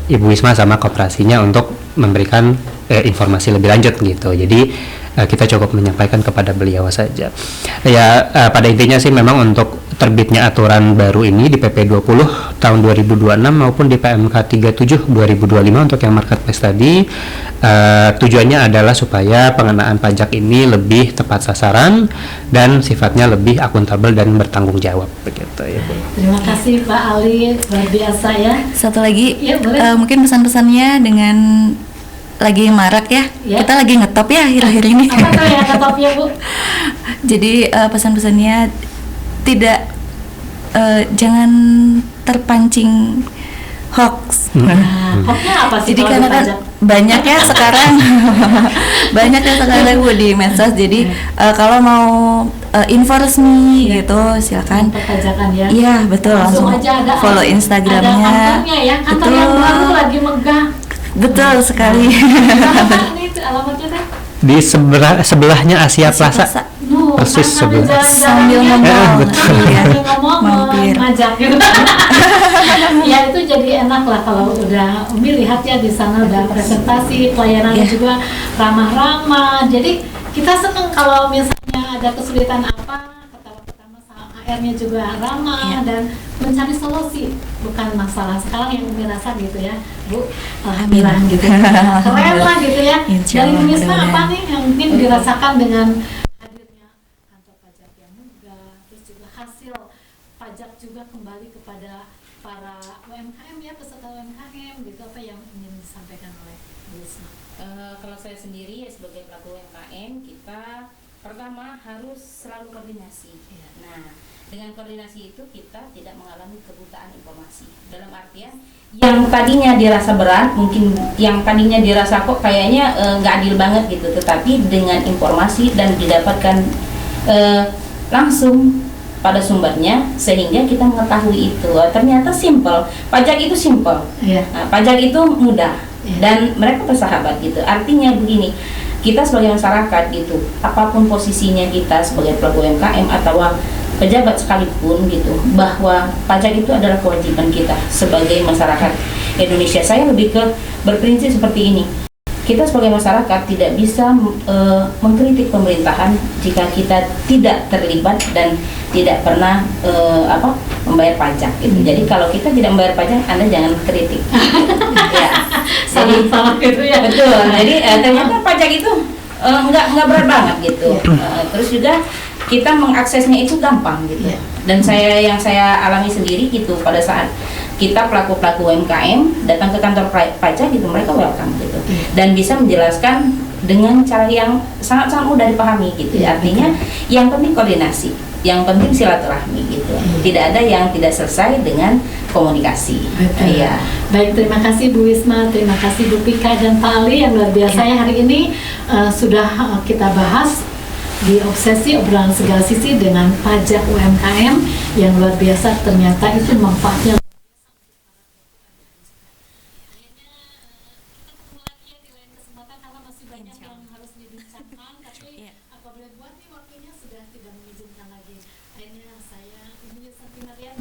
Ibu Wisma sama koperasinya untuk memberikan informasi lebih lanjut gitu. Jadi kita cukup menyampaikan kepada beliau saja. Ya, pada intinya sih memang untuk terbitnya aturan baru ini di PP 20 tahun 2026 maupun di PMK 37 2025 untuk yang marketplace tadi, tujuannya adalah supaya pengenaan pajak ini lebih tepat sasaran dan sifatnya lebih akuntabel dan bertanggung jawab begitu ya, Bu. Terima kasih Pak Ali, luar biasa ya. Satu lagi, Ya, boleh. mungkin pesan-pesannya dengan lagi marak ya, kita lagi ngetop ya akhir-akhir ini. Apa tuh ya ngetopnya, Bu? Jadi pesan-pesannya tidak jangan terpancing hoax. Hoaxnya apa sih? Jadi kalau karena kan dipajak? banyak ya sekarang, banyak ya sekarang Bu di medsos. Jadi kalau mau info resmi gitu, silakan. Perpajakan ya. Iya betul, langsung aja ada follow Instagramnya. Ada kantornya ya, kantor yang baru lagi megah. Betul sekali. Ini alamatnya teh? Di sebelahnya Asia Plaza. Persis sebelah. Sambil ngomong. Betul. Ngomong Mampir. ngajak gitu. Ya itu jadi enak lah kalau udah Umi lihat ya di sana udah presentasi, pelayanannya juga ramah-ramah. Jadi kita seneng kalau misalnya ada kesulitan apa, ketawa-ketawa sama HR-nya juga ramah dan mencari solusi, bukan masalah sekarang yang Umi rasa gitu ya, Bu. Alhamdulillah gitu. Keren lah gitu ya. Dari Bu Wisma apa nih yang mungkin dirasakan dengan hadirnya kantor pajak yang megah, terus juga hasil pajak juga kembali kepada para UMKM ya, peserta UMKM gitu, apa yang ingin disampaikan oleh Bu Wisma? Kalau saya sendiri ya sebagai pelaku UMKM, kita pertama harus selalu koordinasi. Nah, dengan koordinasi itu kita tidak mengalami kebutaan informasi. Dalam artian yang tadinya dirasa berat, mungkin yang tadinya dirasa kok kayaknya nggak adil banget gitu, tetapi dengan informasi dan didapatkan langsung pada sumbernya, sehingga kita mengetahui itu ternyata simple. Pajak itu simple, nah, pajak itu mudah dan mereka bersahabat gitu. Artinya begini, kita sebagai masyarakat gitu, apapun posisinya kita sebagai pelaku UMKM atau pejabat sekalipun gitu, bahwa pajak itu adalah kewajiban kita sebagai masyarakat Indonesia. Saya lebih ke berprinsip seperti ini. Kita sebagai masyarakat tidak bisa mengkritik pemerintahan jika kita tidak terlibat dan tidak pernah membayar pajak gitu. Jadi kalau kita tidak membayar pajak, Anda jangan kritik. Ya. Salah gitu ya. Betul. Jadi ternyata pajak itu nggak berat banget gitu. Terus juga kita mengaksesnya itu gampang gitu. Dan yang saya alami sendiri gitu, pada saat kita pelaku-pelaku UMKM datang ke kantor pajak gitu, mereka welcome gitu, dan bisa menjelaskan dengan cara yang sangat-sangat mudah dipahami gitu. Artinya yang penting koordinasi, yang penting silaturahmi gitu. Tidak ada yang tidak selesai dengan komunikasi. Iya. Baik, terima kasih Bu Wisma, terima kasih Bu Pika dan Pak Ali yang luar biasa ya hari ini sudah kita bahas di Obsesi Obrolan Segala Sisi dengan pajak UMKM yang luar biasa, ternyata itu manfaatnya. Kita ketemu lagi ya di lain kesempatan.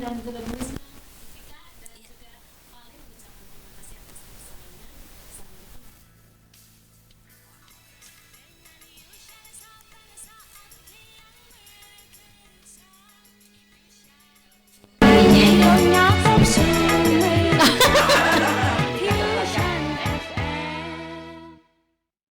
dan sudah